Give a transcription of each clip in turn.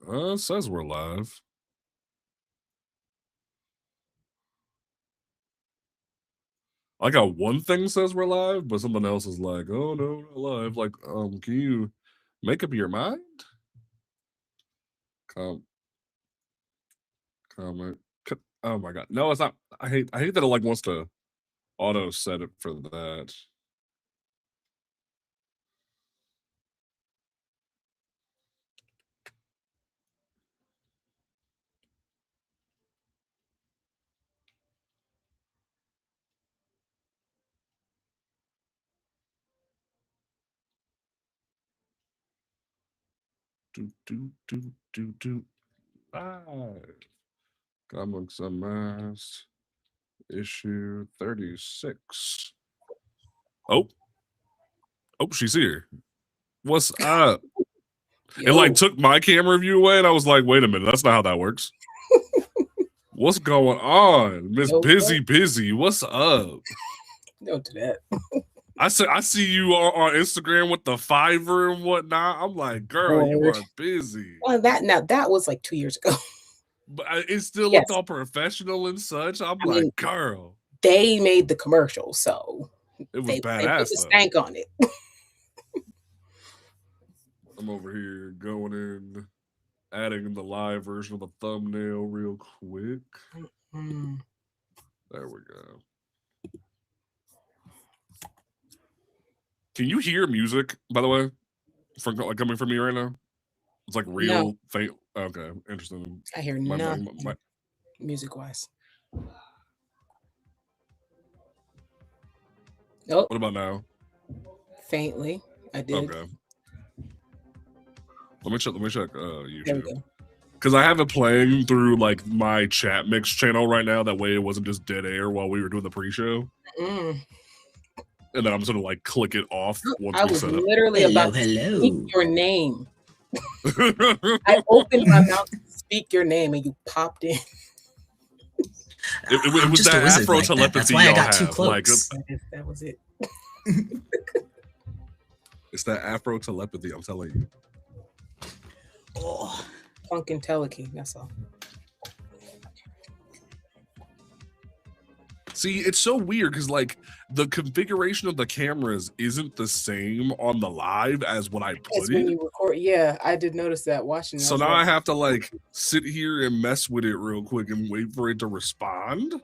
It says we're live. I got one thing says we're live, but something else is like, oh no, not live. Like, can you make up your mind? Comment. Oh my god. No, it's not. I hate that it like wants to auto set it for that. Do. Live. Comics Unmasked. Issue 36. Oh, she's here. What's up? It like took my camera view away, and I was like, wait a minute, that's not how that works. What's going on? Miss Busy? What's up? Don't do that. I see you on Instagram with the Fiverr and whatnot. I'm like, girl, you are busy. Well, that was like 2 years ago. But it still looked all professional and such. I mean, girl. They made the commercial, so it was badass. They put the stank on it. I'm over here going in, adding the live version of the thumbnail real quick. There we go. Can you hear music, by the way, coming from me right now? It's like real faint. Okay, interesting. I hear nothing music-wise. Nope. What about now? Faintly, I did. Okay. Let me check YouTube. Because I have it playing through like my chat mix channel right now. That way it wasn't just dead air while we were doing the pre-show. And then I'm just gonna like click it off once we set up. I was literally about to speak your name. I opened my mouth to speak your name and you popped in. It was that Afro telepathy. That's why I got too close. Like, that was it. It's that Afro telepathy, I'm telling you. Oh, funkin' telekey, that's all. See, it's so weird because like the configuration of the cameras isn't the same on the live as when I put it. When you record, yeah, I did notice that watching. So now I have to like sit here and mess with it real quick and wait for it to respond.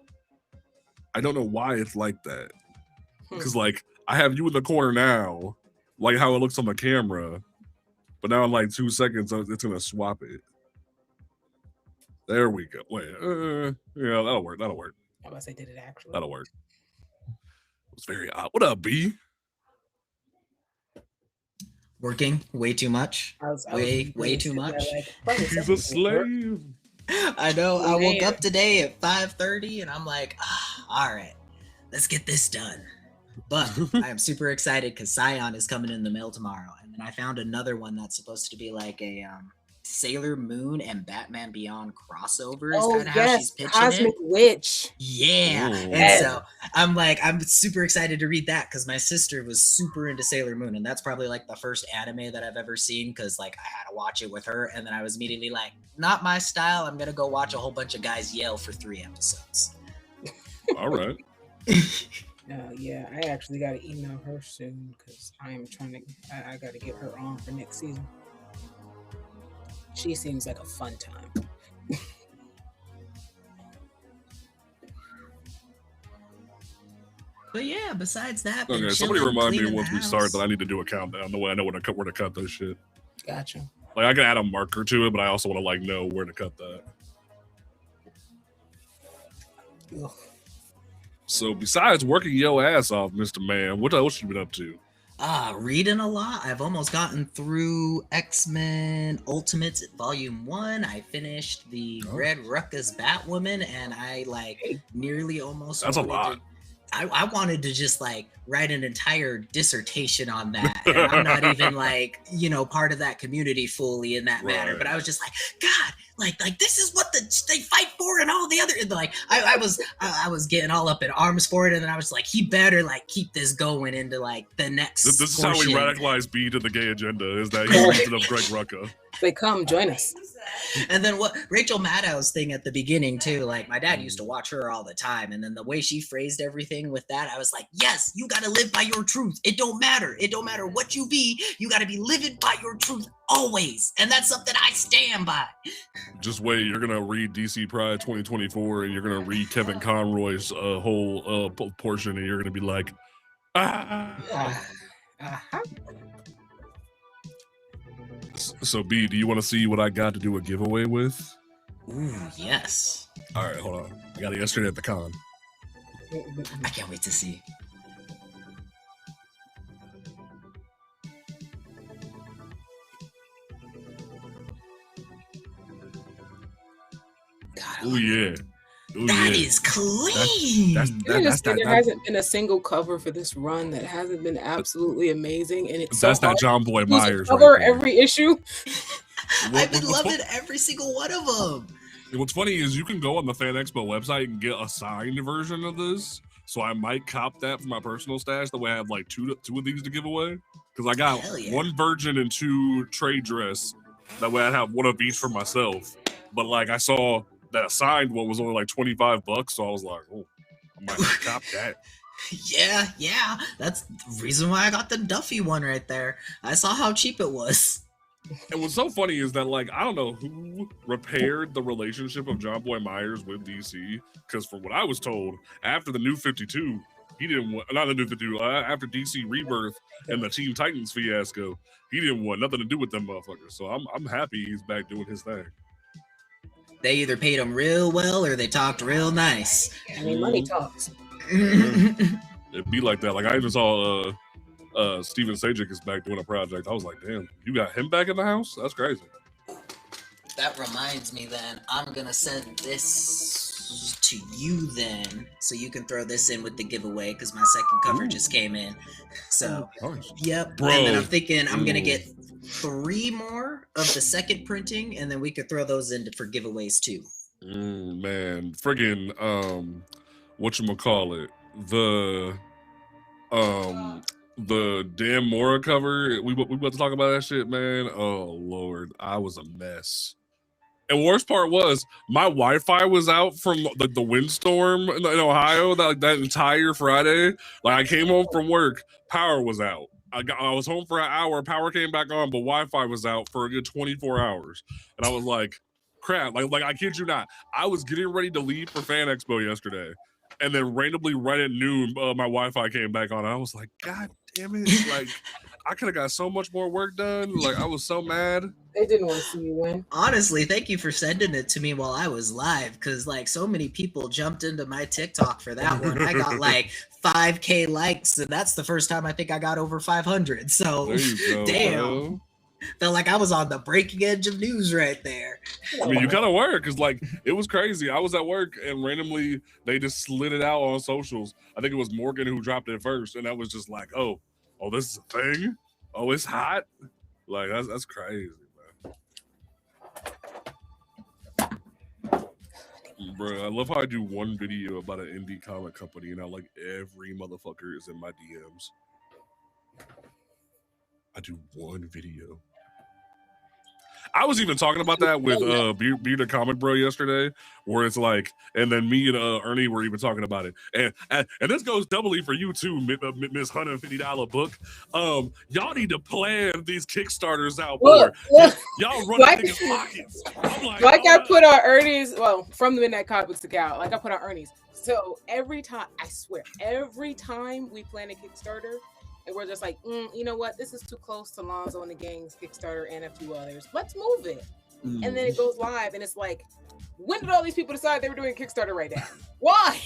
I don't know why it's like that. Because like I have you in the corner now, like how it looks on the camera, but now in like 2 seconds it's gonna swap it. There we go. Wait, yeah, that'll work. I was say, did it actually? That'll work. It was very odd. What up, B? Working way too much. Way too much. He's a slave. I know. I woke up today at 5:30 and I'm like, all right, let's get this done. But I am super excited because Scion is coming in the mail tomorrow. And then I found another one that's supposed to be like a Sailor Moon and Batman Beyond crossover is kind of how she's pitching Cosmic Witch. Yeah. And so I'm super excited to read that because my sister was super into Sailor Moon, and that's probably like the first anime that I've ever seen because like I had to watch it with her, and then I was immediately like, not my style. I'm gonna go watch a whole bunch of guys yell for 3 episodes. All right. Yeah, I actually got to email her soon because I got to get her on for next season. She seems like a fun time. But yeah, besides that, okay, somebody remind me once we start that I need to do a countdown. The way I know where to cut this shit. Gotcha. Like I can add a marker to it, but I also want to like know where to cut that. Ugh. So besides working your ass off, Mr. Man, what else you been up to? Reading a lot. I've almost gotten through X-Men Ultimates Volume 1. I finished the Red Ruckus Batwoman, and I like nearly almost. That's a lot. I wanted to just like write an entire dissertation on that. And I'm not even like, part of that community fully in that matter. But I was just like, God, like this is what they fight for and all the other, and like I was getting all up in arms for it, and then I was like, he better like keep this going into like the next. This is how we radicalize B to the gay agenda, is that he reads it of Greg Rucka. They come join us. And then what Rachel Maddow's thing at the beginning too, like my dad used to watch her all the time, and then the way she phrased everything with that, I was like, yes, you gotta live by your truth. It don't matter what you be, you gotta be living by your truth always. And that's something I stand by. Just wait, you're gonna read DC Pride 2024 and you're gonna read Kevin Conroy's whole portion, and you're gonna be like, So B, do you want to see what I got to do a giveaway with? Ooh, yes. All right, hold on. I got it yesterday at the con. I can't wait to see. God, Oh yeah. Ooh, that yeah. is clean. There hasn't been a single cover for this run that hasn't been absolutely amazing, and it's that's so that John Boy Myers. Cover right there. every issue. I've been loving every single one of them. What's funny is you can go on the Fan Expo website and get a signed version of this. So I might cop that for my personal stash. That way I have like two of these to give away. Because I got one virgin and 2 trade dress. That way I'd have one of each for myself. But like I saw that signed one was only like $25, so I was like, oh, I might cop that. Yeah. That's the reason why I got the Duffy one right there. I saw how cheap it was. And what's so funny is that, like, I don't know who repaired the relationship of John Boy Myers with DC, because from what I was told, after the New 52, he didn't want, not the New 52, after DC Rebirth and the Teen Titans fiasco, he didn't want nothing to do with them motherfuckers. So I'm happy he's back doing his thing. They either paid him real well or they talked real nice. I mean, money talks. It'd be like that. Like, I even saw Steven Sajak is back doing a project. I was like, damn, you got him back in the house? That's crazy. That reminds me then, I'm gonna send this to you then, so you can throw this in with the giveaway, because my second cover just came in. So, yep. Bro. And then I'm thinking I'm gonna get 3 more of the second printing, and then we could throw those in for giveaways too. Man, friggin' whatchamacallit, the Dan Mora cover, we about to talk about that shit, man. Oh Lord, I was a mess. And worst part was my Wi-Fi was out from the windstorm in Ohio that entire Friday. Like, I came home from work, power was out. I was home for an hour, power came back on, but Wi-Fi was out for a good 24 hours. And I was like, crap, like I kid you not, I was getting ready to leave for Fan Expo yesterday. And then randomly right at noon, my Wi-Fi came back on. I was like, God damn it. Like, I could have got so much more work done. Like, I was so mad. They didn't want to see you win. Honestly, thank you for sending it to me while I was live, because like so many people jumped into my TikTok for that one. I got like 5K likes, and that's the first time I think I got over 500. So There you go, damn. bro. Felt like I was on the breaking edge of news right there. I mean, you kind of were, because like it was crazy. I was at work and randomly they just slid it out on socials. I think it was Morgan who dropped it first, and that was just like, oh, this is a thing. Oh, it's hot. Like that's crazy, man. Bro, I love how I do one video about an indie comic company, and now like every motherfucker is in my DMs. I do one video. I was even talking about that with Beard the Comic Bro yesterday, where it's like, and then me and Ernie were even talking about it, and this goes doubly for you too, Miss $150 book. Y'all need to plan these Kickstarters out more. Y'all run out of pockets. I put on Ernie's, from the Midnight Comics account, like I put on Ernie's. So every time, I swear, every time we plan a Kickstarter, and we're just like, you know what? This is too close to Lonzo and the Gang's Kickstarter and a few others. Let's move it. And then it goes live, and it's like, when did all these people decide they were doing a Kickstarter right now? Why?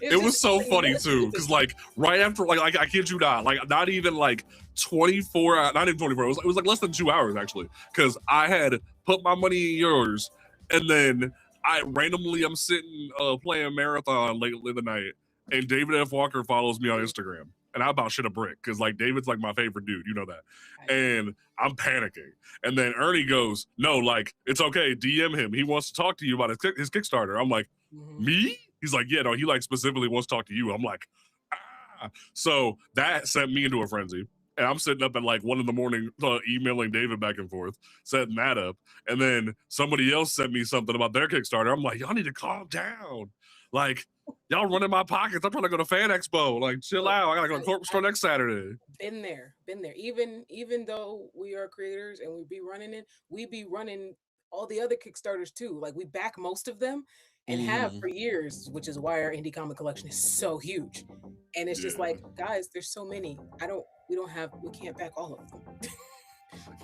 It was so funny too, because like right after, like I kid you not, like not even like 24, not even 24. It was like less than 2 hours actually, because I had put my money in yours, and then I'm sitting playing Marathon late in the night, and David F. Walker follows me on Instagram. And I about shit a brick, because like David's like my favorite dude, you know that. And I'm panicking. And then Ernie goes, no, like, it's okay, DM him. He wants to talk to you about his Kickstarter. I'm like, me? He's like, yeah, no, he like specifically wants to talk to you. I'm like, ah. So that sent me into a frenzy. And I'm sitting up at like 1 a.m, emailing David back and forth, setting that up. And then somebody else sent me something about their Kickstarter. I'm like, y'all need to calm down. Like, y'all running my pockets. I'm trying to go to Fan Expo. Like, chill out. I gotta go to Corporate Store next Saturday. Been there. Even though we are creators and we be running all the other Kickstarters too. Like, we back most of them and have for years, which is why our indie comic collection is so huge. And it's just like, guys, there's so many. We can't back all of them.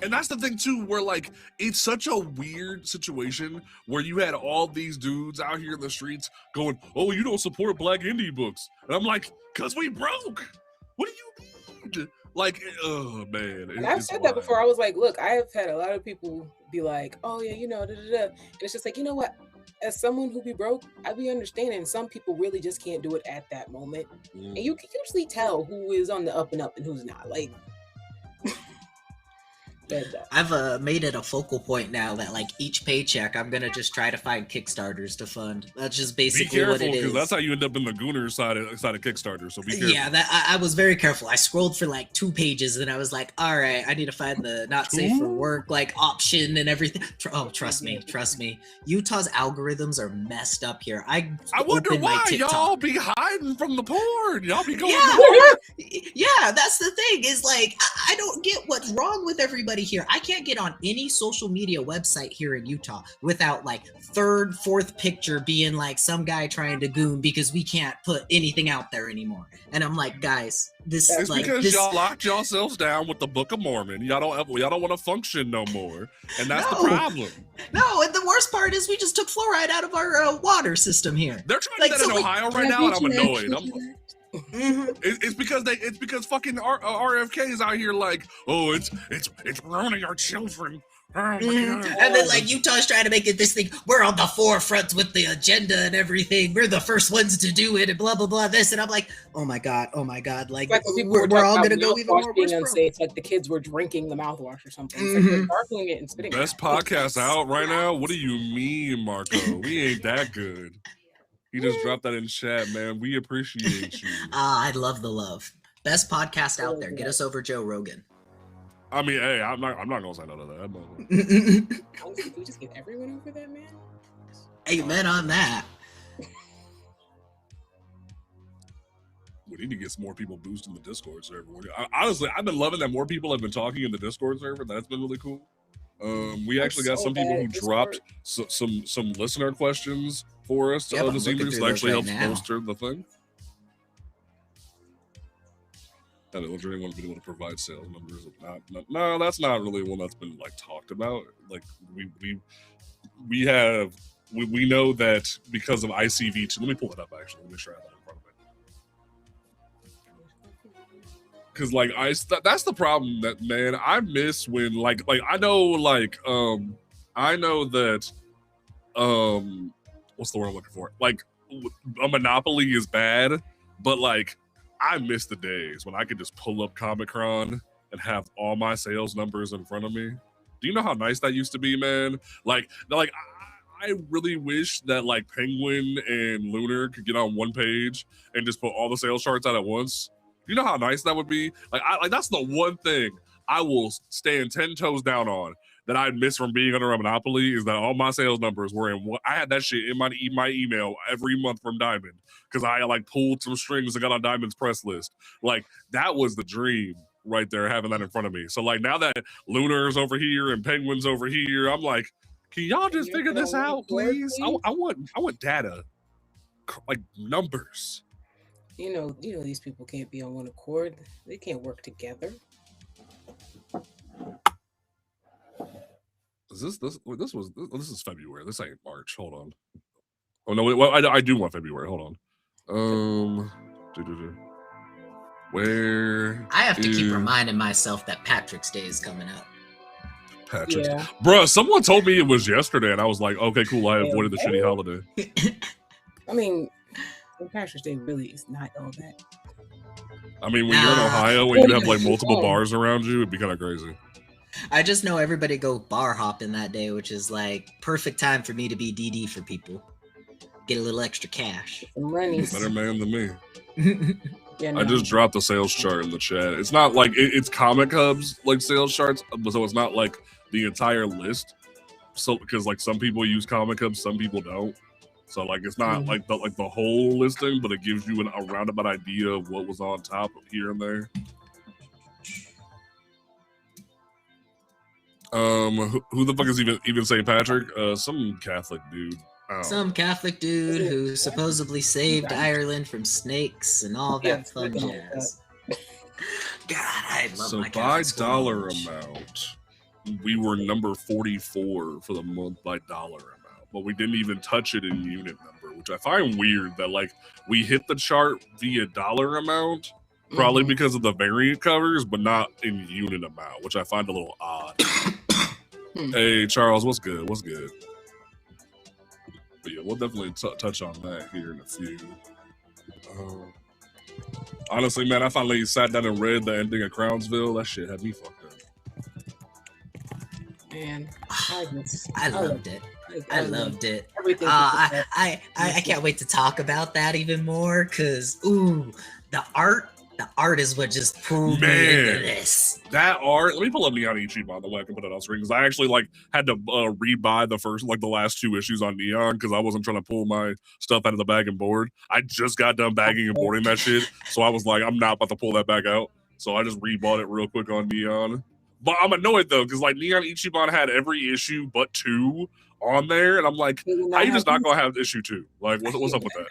And that's the thing too, where like it's such a weird situation where you had all these dudes out here in the streets going, "Oh, you don't support Black indie books," and I'm like, "Cause we broke. What do you mean?" Like, oh man. And I've said that before. I was like, look, I have had a lot of people be like, "Oh yeah, da da da," and it's just like, you know what? As someone who be broke, I be understanding some people really just can't do it at that moment, and you can usually tell who is on the up and up and who's not. Like. I've made it a focal point now that like each paycheck I'm gonna just try to find Kickstarters to fund. That's just basically what it is. Because that's how you end up in the Gooner side of Kickstarter. So be careful. Yeah, I was very careful. I scrolled for like 2 pages and I was like, all right, I need to find the not safe for work like option and everything. Trust me. Utah's algorithms are messed up here. I wonder why y'all be hiding from the porn. Y'all be going. Yeah, that's the thing. Is like I don't get what's wrong with everybody here. I can't get on any social media website here in Utah without like 3rd, 4th picture being like some guy trying to goon because we can't put anything out there anymore. And I'm like, guys, this is like because y'all locked yourselves down with the Book of Mormon. Y'all don't want to function no more, and that's the problem. No, and the worst part is we just took fluoride out of our water system here. They're trying to do that in Ohio right now, and I'm annoyed. It's because fucking RFK is out here like, oh, it's ruining our children. Oh, and then like Utah's trying to make it this thing. We're on the forefront with the agenda and everything. We're the first ones to do it and blah blah blah this. And I'm like, oh my god. Like we're all gonna go even more being unsafe. Like the kids were drinking the mouthwash or something. It's like they're gargling it and spitting. Best podcast out right now. What do you mean, Marco? We ain't that good. He just dropped that in chat, man. We appreciate you. I love the love. Best podcast out there. Get us over Joe Rogan. I mean, hey, I'm not gonna say no to that. Honestly, we just get everyone over that, man. Amen on that. We need to get some more people boosting the Discord server. Honestly, I've been loving that more people have been talking in the Discord server. That's been really cool. We actually got some people who dropped some listener questions for us this evening, so actually helps bolster the thing. And was there anyone been able to provide sales numbers? No, that's not really one that's been like talked about. Like we know that because of ICV2. Let me pull it up actually. Let me try that in front of me. Because like that's the problem that, man, I miss when like I know that what's the word I'm looking for? Like a monopoly is bad, but like I miss the days when I could just pull up Comic-Con and have all my sales numbers in front of me. Do you know how nice that used to be, man? Like I really wish that like Penguin and Lunar could get on one page and just put all the sales charts out at once. You know how nice that would be? Like that's the one thing I will stand 10 toes down on that I miss from being under a monopoly is that all my sales numbers were in. I had that shit in my email every month from Diamond because I like pulled some strings and got on Diamond's press list. Like that was the dream right there, having that in front of me. So like now that Lunar's over here and Penguin's over here, I'm like, can y'all just figure this out, please? I want data, like numbers. You know, these people can't be on one accord. They can't work together. This is February. This ain't March. Hold on. Oh no, well, I do want February. Hold on. Where I have to keep reminding myself that Patrick's Day is coming up. Patrick's Day. Bruh, someone told me it was yesterday, and I was like, okay, cool. I avoided the shitty holiday. I mean, Patrick's Day really is not all that. I mean, when you're in Ohio and you have like multiple bars around you, it'd be kind of crazy. I just know everybody go bar hopping that day, which is like perfect time for me to be DD for people. Get a little extra cash. Money. Better man than me. Yeah, I just dropped the sales chart in the chat. It's not like it's Comic Hub's like sales charts, so it's not like the entire list. So because like some people use Comic Hub, some people don't. So like it's not like the whole listing, but it gives you a roundabout idea of what was on top here and there. Who the fuck is even St. Patrick? Some Catholic dude. Some Catholic dude who supposedly saved Ireland from snakes and all that fun jazz. God, I love my Catholic So by dollar amount, we were number 44 for the month by dollar amount, but we didn't even touch it in unit number, which I find weird that like we hit the chart via dollar amount, probably because of the variant covers, but not in unit amount, which I find a little odd. Hey, Charles, what's good? What's good? But yeah, we'll definitely touch on that here in a few. Honestly, man, I finally sat down and read the ending of Crownsville. That shit had me fucked up. Man, I loved it. I loved it. Everything. I can't wait to talk about that even more because the art is what just pulled me into this. That art. Let me pull up Neon Ichiban, by the way I can put it on screen because I actually like had to rebuy the last 2 issues on Neon because I wasn't trying to pull my stuff out of the bag and board. I just got done bagging and boarding that shit, so I was like, I'm not about to pull that back out. So I just rebought it real quick on Neon. But I'm annoyed though because like Neon Ichiban had every issue but 2 on there, and I'm like, how you just not gonna have issue 2? Like, what's up with that?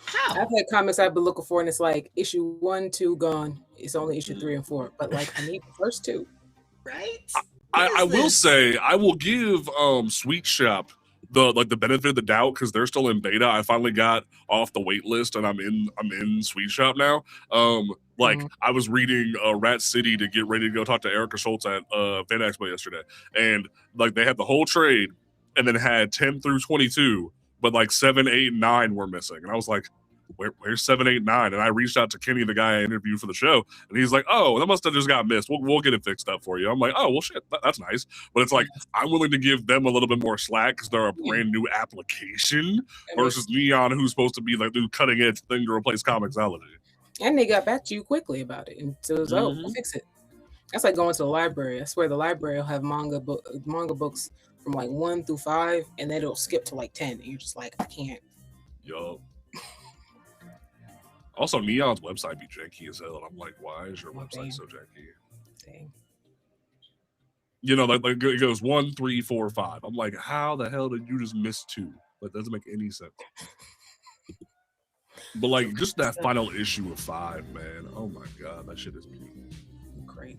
How? I've had comics I've been looking for, and it's like issue 1, 2 gone. It's only issue 3 and 4, but like I need the first 2. Right? I will say I will give Sweet Shop the benefit of the doubt because they're still in beta. I finally got off the wait list and I'm in Sweet Shop now. I was reading Rat City to get ready to go talk to Erica Schultz at Fan Expo yesterday, and like they had the whole trade and then had 10 through 22, but like 7, 8, and 9 were missing, and I was like, where's 7, 8, 9? And I reached out to Kenny, the guy I interviewed for the show, and he's like, oh, that must have just got missed. We'll get it fixed up for you. I'm like, oh, well, shit, that's nice. But it's like, I'm willing to give them a little bit more slack because they're a brand new application versus Neon, who's supposed to be like the cutting edge thing to replace Comixology. And they got back to you quickly about it. And so it was, we'll fix it. That's like going to the library. I swear the library will have manga books from like 1 through 5, and then it'll skip to like 10. And you're just like, I can't. Yo. Also, Neon's website be janky as hell. And I'm like, why is your website so janky? Dang. You know, like it goes 1, 3, 4, 5. I'm like, how the hell did you just miss 2? That doesn't make any sense. But like, just that final issue of 5, man. Oh my god, that shit is great.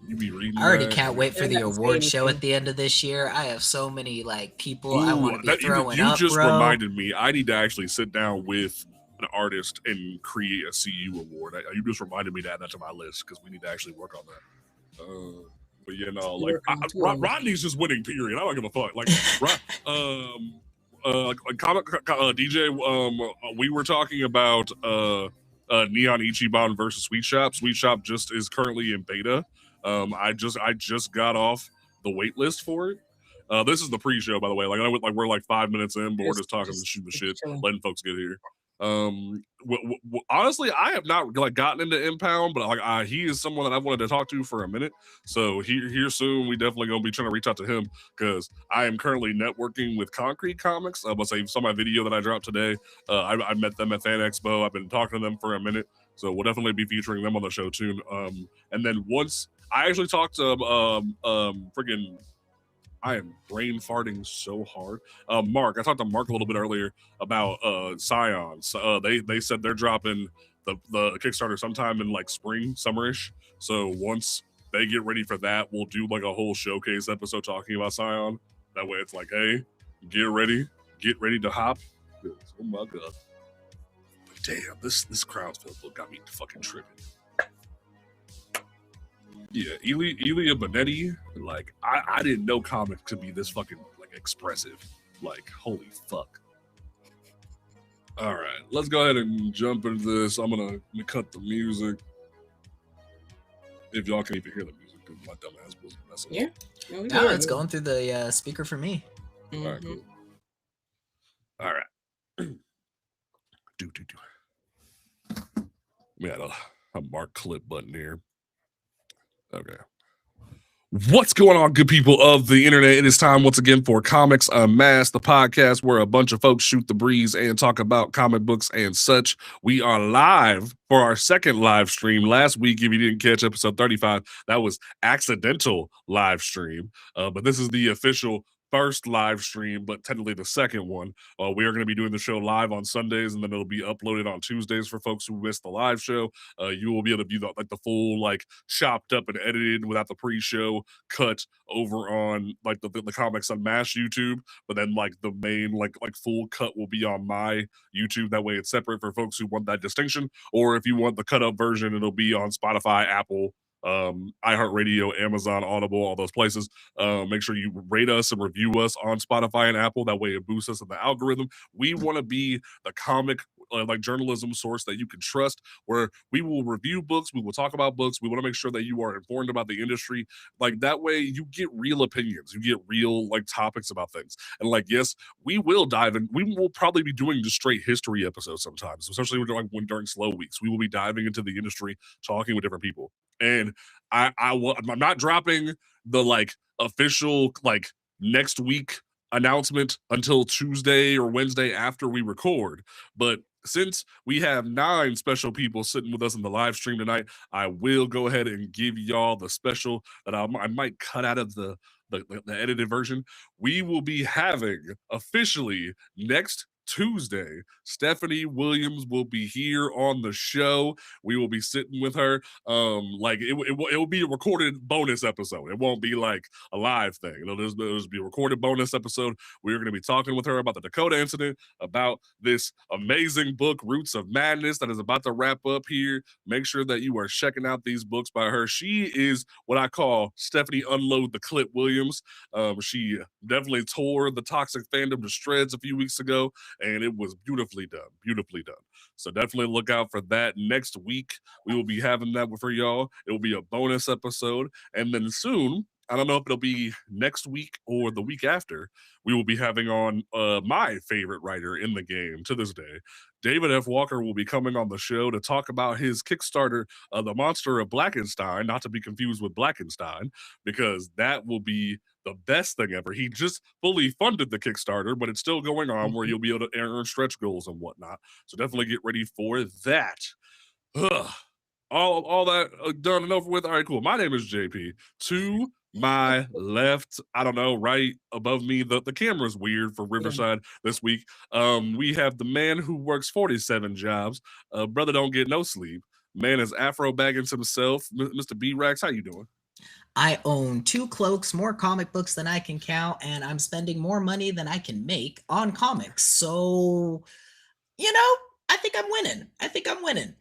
You be reading. I already can't wait for the award show at the end of this year. I have so many like people I want to be throwing up. You just reminded me. I need to actually sit down with an artist and create a CU award. You just reminded me to add that to my list because we need to actually work on that. But you know, like Rodney's just winning. Period. I don't give a fuck. Like, comic DJ. We were talking about Neon Ichiban versus Sweet Shop. Sweet Shop just is currently in beta. I just got off the wait list for it. This is the pre-show, by the way. Like we're like 5 minutes in, but we're just talking and shooting the shit, letting folks get here. Honestly, I have not like gotten into Impound, but like he is someone that I wanted to talk to for a minute. So here soon, we definitely gonna be trying to reach out to him because I am currently networking with Concrete Comics. But say you saw my video that I dropped today. I met them at Fan Expo. I've been talking to them for a minute, so we'll definitely be featuring them on the show too. And then once I actually talked to friggin'. I am brain farting so hard. Mark, I talked to Mark a little bit earlier about Scion. They said they're dropping the Kickstarter sometime in like spring, summerish. So once they get ready for that, we'll do like a whole showcase episode talking about Scion. That way it's like, hey, get ready to hop. Oh my god. But damn, this Crownsville book got me fucking tripping. Yeah, Elia Bonetti, like, I didn't know comics could be this fucking, like, expressive. Like, holy fuck. All right, let's go ahead and jump into this. I'm gonna cut the music. If y'all can even hear the music, because my dumb ass was messing up. Yeah. No, it's going through the speaker for me. Mm-hmm. All right, cool. All right. We had a mark clip button here. Okay. What's going on, good people of the internet? It is time once again for Comics Unmasked, the podcast where a bunch of folks shoot the breeze and talk about comic books and such. We are live for our second live stream. Last week, if you didn't catch episode 35, that was accidental live stream. But this is the official first live stream, but technically the second one. We are going to be doing the show live on Sundays, and then it'll be uploaded on Tuesdays for folks who missed the live show. You will be able to view the full, like, chopped up and edited without the pre-show cut over on like the Comics Unmasked YouTube, but then like the main like full cut will be on my YouTube. That way it's separate for folks who want that distinction, or if you want the cut up version, it'll be on Spotify, Apple, iHeartRadio, Amazon, Audible, all those places. Make sure you rate us and review us on Spotify and Apple. That way it boosts us in the algorithm. We want to be the comic like journalism source that you can trust, where we will review books, we will talk about books, we want to make sure that you are informed about the industry. Like that way you get real opinions, you get real like topics about things. And like, yes, we will dive in. We will probably be doing just straight history episodes sometimes, especially when during slow weeks. We will be diving into the industry, talking with different people. And I'm not dropping the like official like next week announcement until Tuesday or Wednesday after we record. But since we have 9 special people sitting with us in the live stream tonight, I will go ahead and give y'all the special that I might cut out of the edited version. We will be having officially next Tuesday, Stephanie Williams will be here on the show. We will be sitting with her. Like it will be a recorded bonus episode. It won't be like a live thing. It'll just be a recorded bonus episode. We're going to be talking with her about the Dakota incident, about this amazing book, Roots of Madness, that is about to wrap up here. Make sure that you are checking out these books by her. She is what I call Stephanie Unload the Clip Williams. She definitely tore the toxic fandom to shreds a few weeks ago, and it was beautifully done. So definitely look out for that next week. We will be having that for y'all. It will be a bonus episode, and then soon, I don't know if it'll be next week or the week after, we will be having on my favorite writer in the game to this day. David F. Walker will be coming on the show to talk about his Kickstarter, The Monster of Blackenstein, not to be confused with Blackenstein, because that will be the best thing ever. He just fully funded the Kickstarter, but it's still going on where you'll be able to earn stretch goals and whatnot. So definitely get ready for that. Ugh. All that done and over with. All right, cool. My name is JP. To my left, I don't know, right above me, the camera's weird for Riverside this week. We have the man who works 47 jobs. Brother don't get no sleep. Man is Afro Baggins himself. Mr. B-Rax, how you doing? I own 2 cloaks, more comic books than I can count, and I'm spending more money than I can make on comics. So, you know, I think I'm winning.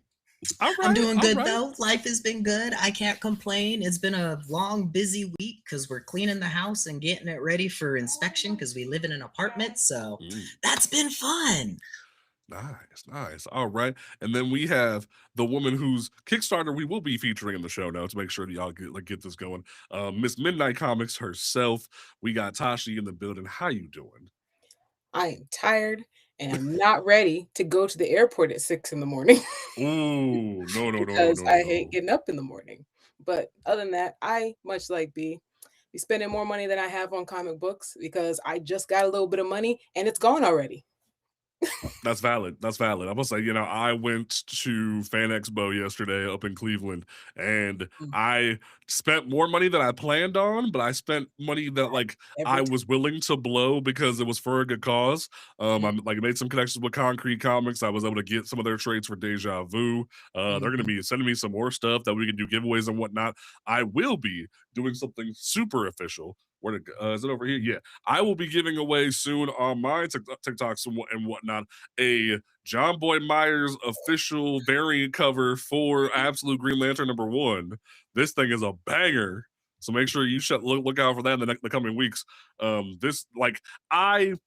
I'm doing good though. Life has been good. I can't complain. It's been a long, busy week because we're cleaning the house and getting it ready for inspection because we live in an apartment. So that's been fun. Nice. All right. And then we have the woman whose Kickstarter we will be featuring in the show notes. Make sure that y'all get this going. Miss Midnight Comics herself. We got Tashi in the building. How you doing? I am tired and I'm not ready to go to the airport at 6 in the morning. Ooh, no. Because I hate getting up in the morning. But other than that, I, much like B, be spending more money than I have on comic books because I just got a little bit of money and it's gone already. That's valid. I'm gonna say, I went to Fan Expo yesterday up in Cleveland, and I spent more money than I planned on, but I spent money that like I was willing to blow because it was for a good cause. I like made some connections with Concrete Comics. I was able to get some of their trades for Deja Vu. They're gonna be sending me some more stuff that we can do giveaways and whatnot. I will be doing something super official. Where is it over here? Yeah, I will be giving away soon on my TikToks and whatnot a John Boy Myers official variant cover for Absolute Green Lantern #1. This thing is a banger, so make sure you look out for that in the coming weeks. This like I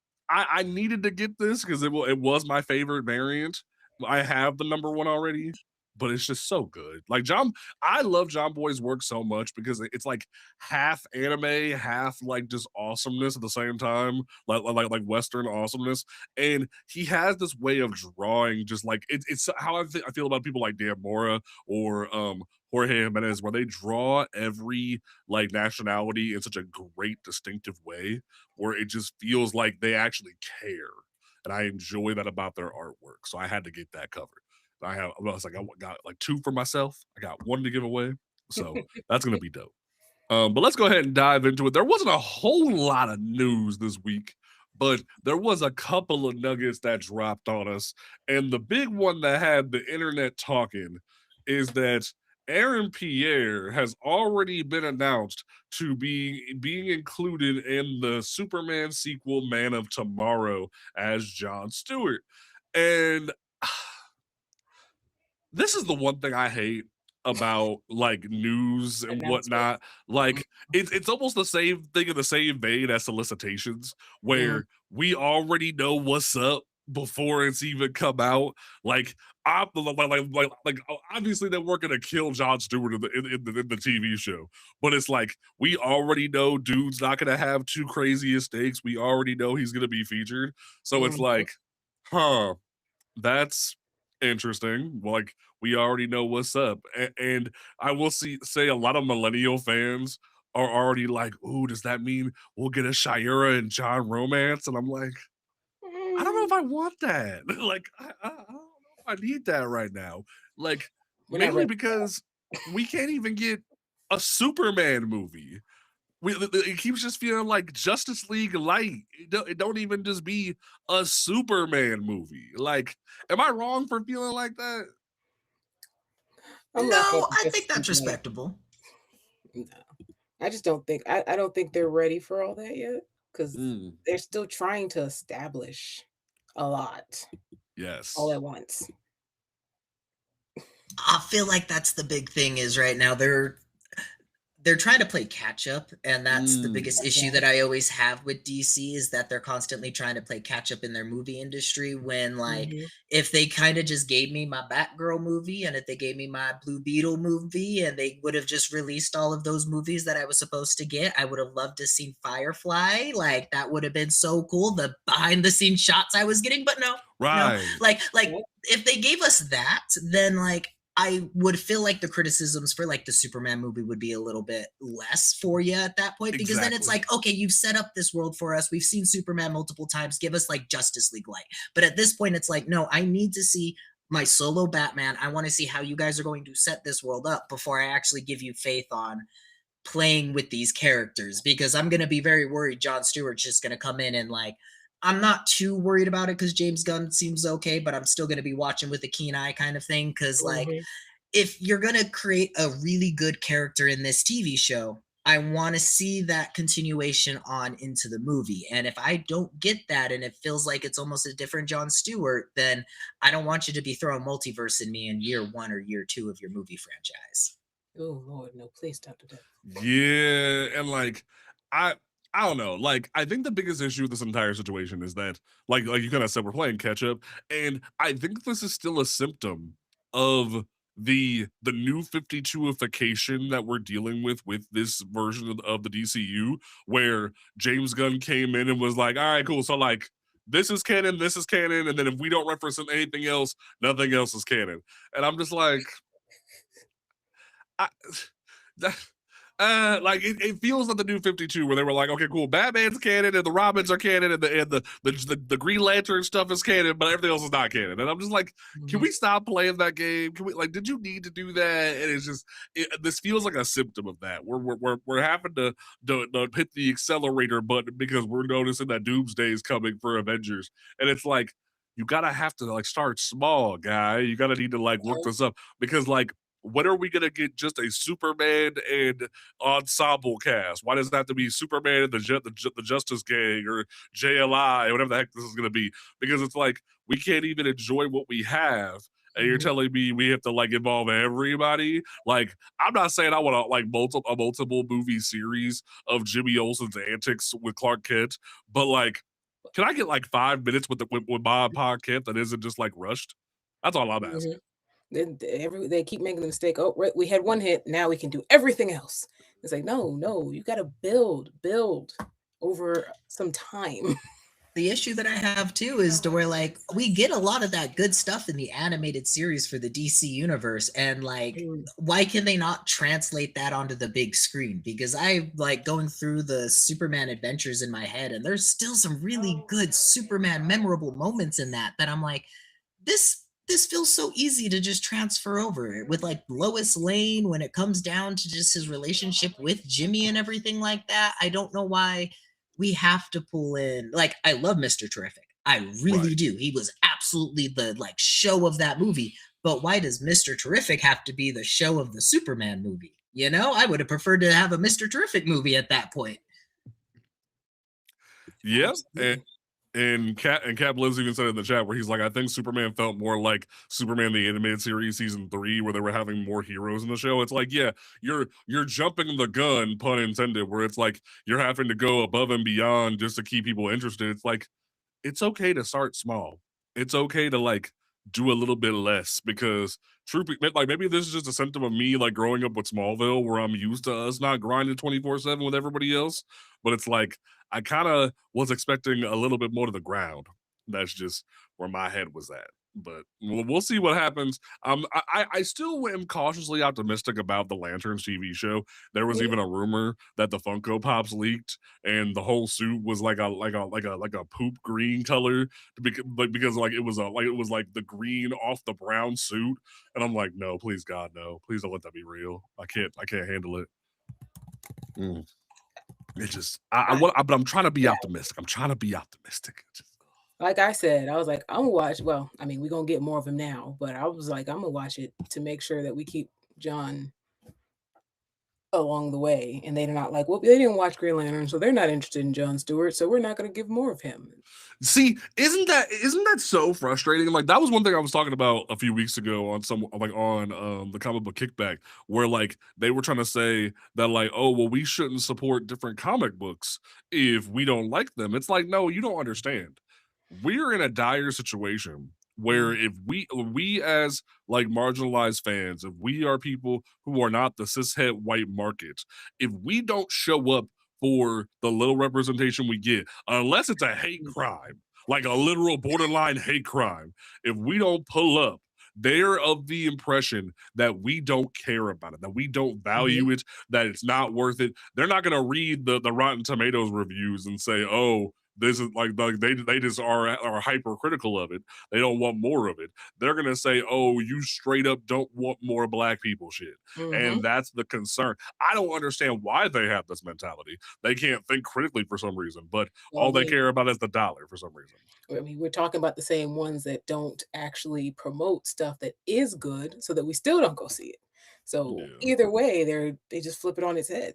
needed to get this because it was my favorite variant. I have the #1 already, but it's just so good. Like I love John Boy's work so much because it's like half anime, half like just awesomeness at the same time, like Western awesomeness. And he has this way of drawing, just like it's how I feel about people like Dan Mora or Jorge Jimenez, where they draw every like nationality in such a great, distinctive way, where it just feels like they actually care. And I enjoy that about their artwork. So I had to get that covered. I was like, I got like 2 for myself. I got 1 to give away. So that's gonna be dope. But let's go ahead and dive into it. There wasn't a whole lot of news this week, but there was a couple of nuggets that dropped on us. And the big one that had the internet talking is that Aaron Pierre has already been announced to be being included in the Superman sequel Man of Tomorrow as Jon Stewart. And this is the one thing I hate about like news and whatnot. Like it's almost the same thing in the same vein as solicitations, where we already know what's up before it's even come out. Like obviously they weren't gonna kill Jon Stewart in the TV show, but it's like we already know dude's not gonna have too crazy stakes. We already know he's gonna be featured, so it's like, huh, that's interesting. Like we already know what's up, and I will say a lot of millennial fans are already like, "Ooh, does that mean we'll get a Shira and John romance?" And I'm like, I don't know if I want that. Like, I don't know if I need that right now. Like, mainly because we can't even get a Superman movie. It keeps just feeling like Justice League light. It don't even just be a Superman movie. Like, am I wrong for feeling like that? No, I think that's respectable. No, I just don't think I don't think they're ready for all that yet, because they're still trying to establish a lot Yes. all at once. I feel like that's the big thing is right now they're trying to play catch up, and that's the biggest issue that I always have with DC is that they're constantly trying to play catch up in their movie industry when like if they kind of just gave me my Batgirl movie and if they gave me my Blue Beetle movie and they would have just released all of those movies that I was supposed to get, I would have loved to see Firefly. Like that would have been so cool, the behind the scenes shots I was getting, but no. Right. No. Like if they gave us that, then like I would feel like the criticisms for like the Superman movie would be a little bit less for you at that point, because then it's like, okay, you've set up this world for us. We've seen Superman multiple times. Give us like Justice League light. But at this point, it's like, no, I need to see my solo Batman. I want to see how you guys are going to set this world up before I actually give you faith on playing with these characters, because I'm going to be very worried Jon Stewart's just going to come in and like, I'm not too worried about it because James Gunn seems okay, but I'm still going to be watching with a keen eye kind of thing. Because like, if you're going to create a really good character in this TV show, I want to see that continuation on into the movie. And if I don't get that and it feels like it's almost a different Jon Stewart, then I don't want you to be throwing multiverse in me in year 1 or year 2 of your movie franchise. Oh Lord, no, please stop the death. Yeah, and like I don't know. Like, I think the biggest issue with this entire situation is that, like you kind of said, we're playing catch up, and I think this is still a symptom of the new 52ification that we're dealing with this version of the DCU, where James Gunn came in and was like, "All right, cool. So like, this is canon, and then if we don't reference anything else, nothing else is canon." And I'm just like, I. Like it feels like the new 52 where they were like, okay, cool, Batman's canon and the Robins are canon and the Green Lantern stuff is canon, but everything else is not canon. And I'm just like, can we stop playing that game? Can we, like, did you need to do that? And it's just this feels like a symptom of that. We're having to hit the accelerator button because we're noticing that Doomsday is coming for Avengers, and it's like you gotta have to like start small, guy. You gotta need to like look this up, because like, when are we gonna get just a Superman and ensemble cast? Why does it have to be Superman and the Justice Gang or JLI or whatever the heck this is gonna be? Because it's like we can't even enjoy what we have, and you're telling me we have to like involve everybody. Like, I'm not saying I want to like multiple movie series of Jimmy Olsen's antics with Clark Kent, but like, can I get like 5 minutes with my podcast that isn't just like rushed? That's all I'm asking. They keep making the mistake. Oh, right, we had one hit. Now we can do everything else. It's like, no, you got to build over some time. The issue that I have too is to where like we get a lot of that good stuff in the animated series for the DC universe, and like why can they not translate that onto the big screen? Because I like going through the Superman adventures in my head, and there's still some really good Superman memorable moments in that I'm like, this feels so easy to just transfer over with like Lois Lane when it comes down to just his relationship with Jimmy and everything like that. I don't know why we have to pull in, like, I love Mr. Terrific. I really do. He was absolutely the like show of that movie. But why does Mr. Terrific have to be the show of the Superman movie? You know, I would have preferred to have a Mr. Terrific movie at that point. Yeah. And Cap Lives even said in the chat where he's like, I think Superman felt more like Superman the Animated Series season 3, where they were having more heroes in the show. It's like, yeah, you're jumping the gun, pun intended, where it's like you're having to go above and beyond just to keep people interested. It's like, it's okay to start small. It's okay to like do a little bit less, because like maybe this is just a symptom of me like growing up with Smallville, where I'm used to us not grinding 24/7 with everybody else. But it's like I kind of was expecting a little bit more to the ground. That's just where my head was at. But we'll see what happens. I still am cautiously optimistic about the Lanterns TV show. There was even a rumor that the Funko Pops leaked, and the whole suit was like a poop green color, because like it was the green off the brown suit, and I'm like, no, please God, no, please don't let that be real. I can't handle it. It just but I'm trying to be optimistic. I'm trying to be optimistic. Like I said, I was like, I'm gonna watch. Well, I mean, we're gonna get more of him now, but I was like, I'm gonna watch it to make sure that we keep John along the way, and they're not like, well, they didn't watch Green Lantern, so they're not interested in John Stewart, so we're not gonna give more of him. See, isn't that so frustrating? Like that was one thing I was talking about a few weeks ago on the Comic Book Kickback, where like they were trying to say that like, oh well, we shouldn't support different comic books if we don't like them. It's like, no, you don't understand. We're in a dire situation where if we as like marginalized fans, if we are people who are not the cishet white market, if we don't show up for the little representation we get, unless it's a hate crime, like a literal borderline hate crime, if we don't pull up, they're of the impression that we don't care about it, that we don't value it, that it's not worth it. They're not going to read the Rotten Tomatoes reviews and say, oh, this is like they just are hypercritical of it. They don't want more of it. They're gonna say, "Oh, you straight up don't want more black people shit," and that's the concern. I don't understand why they have this mentality. They can't think critically for some reason, but all they care about is the dollar for some reason. I mean, we're talking about the same ones that don't actually promote stuff that is good, so that we still don't go see it. So either way, they just flip it on its head.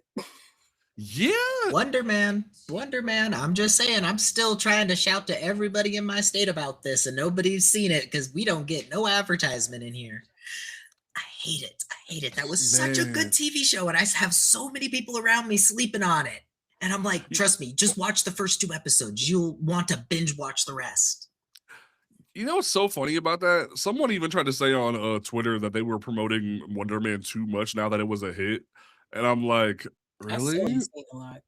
Yeah. Wonder Man. I'm just saying, I'm still trying to shout to everybody in my state about this, and nobody's seen it because we don't get no advertisement in here. I hate it. That was such a good TV show, and I have so many people around me sleeping on it. And I'm like, trust me, just watch the first 2 episodes. You'll want to binge watch the rest. You know what's so funny about that? Someone even tried to say on Twitter that they were promoting Wonder Man too much now that it was a hit. And I'm like, really? I've seen a lot.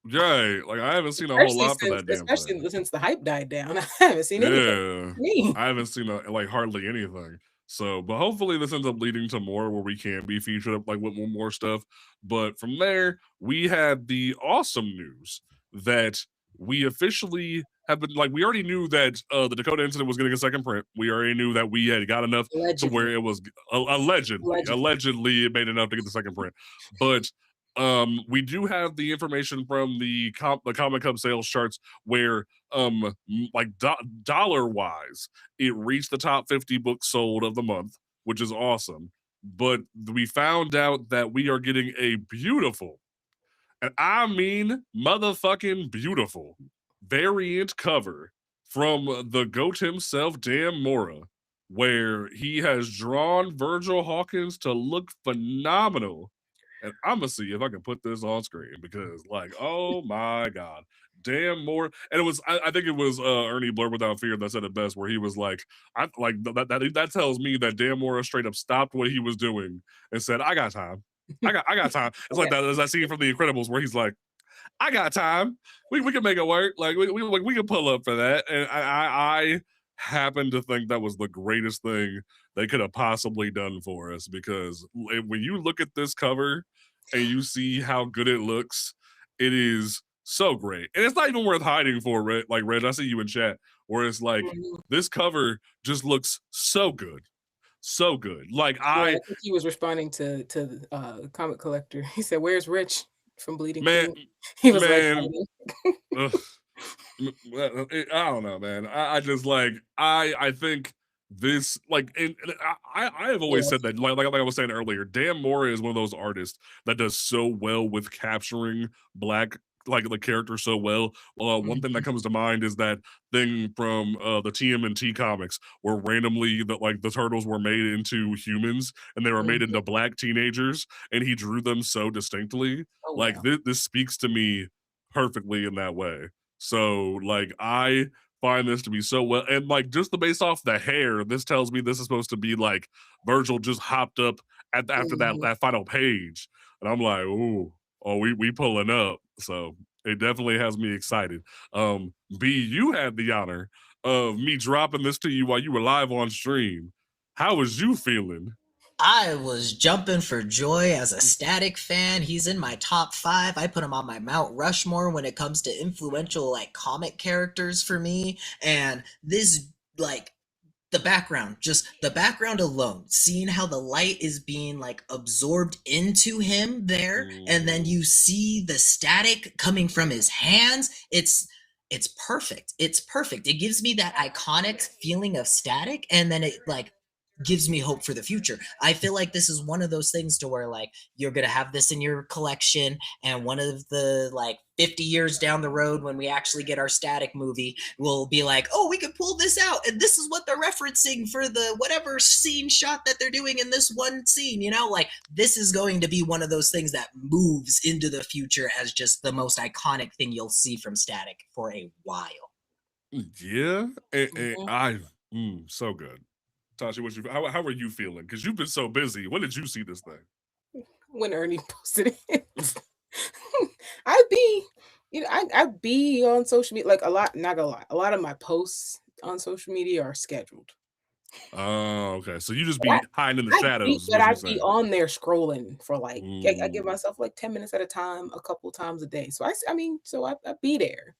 Yeah, like I haven't seen a whole lot for that damn thing. Especially since the hype died down. I haven't seen anything. I haven't seen like hardly anything. So, but hopefully this ends up leading to more where we can be featured up like with more stuff. But from there, we had the awesome news that we officially have been like, we already knew that the Dakota incident was getting a second print. We already knew that we had got enough to where it was allegedly it made enough to get the second print. But we do have the information from the Comic Hub sales charts where like dollar wise it reached the top 50 books sold of the month, which is awesome. But we found out that we are getting a beautiful, and I mean motherfucking beautiful, variant cover from the GOAT himself, Dan Mora, where he has drawn Virgil Hawkins to look phenomenal. And I'm gonna see if I can put this on screen because, like, oh my God, Dan Moore, and it was I think it was Ernie Blur Without Fear that said it best, where he was like, I like that tells me that Dan Moore straight up stopped what he was doing and said, I got time. I got time. It's like that, as I scene from The Incredibles where he's like, I got time. We can make it work. Like we can pull up for that. And I happen to think that was the greatest thing they could have possibly done for us, because when you look at this cover and you see how good it looks, it is so great. And it's not even worth hiding for, Red. Like, Red, I see you in chat, where it's like, this cover just looks so good. So good. Like, I think he was responding to Comic Collector. He said, "Where's Rich from Bleeding King?" He was like, I don't know, man. I just like I think this, like, and I have always said that, like I was saying earlier, Dan Moore is one of those artists that does so well with capturing Black, like, the character so well. One thing that comes to mind is that thing from the TMNT comics where randomly the turtles were made into humans and they were made into Black teenagers, and he drew them so distinctly. Like, this speaks to me perfectly in that way. So, like, I find this to be so well, and like, just based off the hair, this tells me this is supposed to be like Virgil just hopped up after that final page, and I'm like, ooh, oh, we pulling up. So it definitely has me excited. B, you had the honor of me dropping this to you while you were live on stream. How was you feeling? I was jumping for joy as a Static fan. He's in my top 5. I put him on my Mount Rushmore when it comes to influential, like, comic characters for me. And this, like, the background, just the background alone, seeing how the light is being, like, absorbed into him there, and then you see the static coming from his hands. It's perfect. It's perfect. It gives me that iconic feeling of Static, and then it, like, gives me hope for the future. I feel like this is one of those things to where, like, you're gonna have this in your collection, and one of the, like, 50 years down the road when we actually get our Static movie, we'll be like, oh, we can pull this out, and this is what they're referencing for the whatever scene shot that they're doing in this one scene, you know? Like, this is going to be one of those things that moves into the future as just the most iconic thing you'll see from Static for a while. Yeah, so good. Tasha, how are you feeling? Because you've been so busy. When did you see this thing? When Ernie posted it. I'd be on social media, like, a lot, not gonna lie. A lot of my posts on social media are scheduled. Oh, okay. So you just be hiding in the shadows. I'd be on there scrolling for, like, I give myself like 10 minutes at a time, a couple times a day. So I be there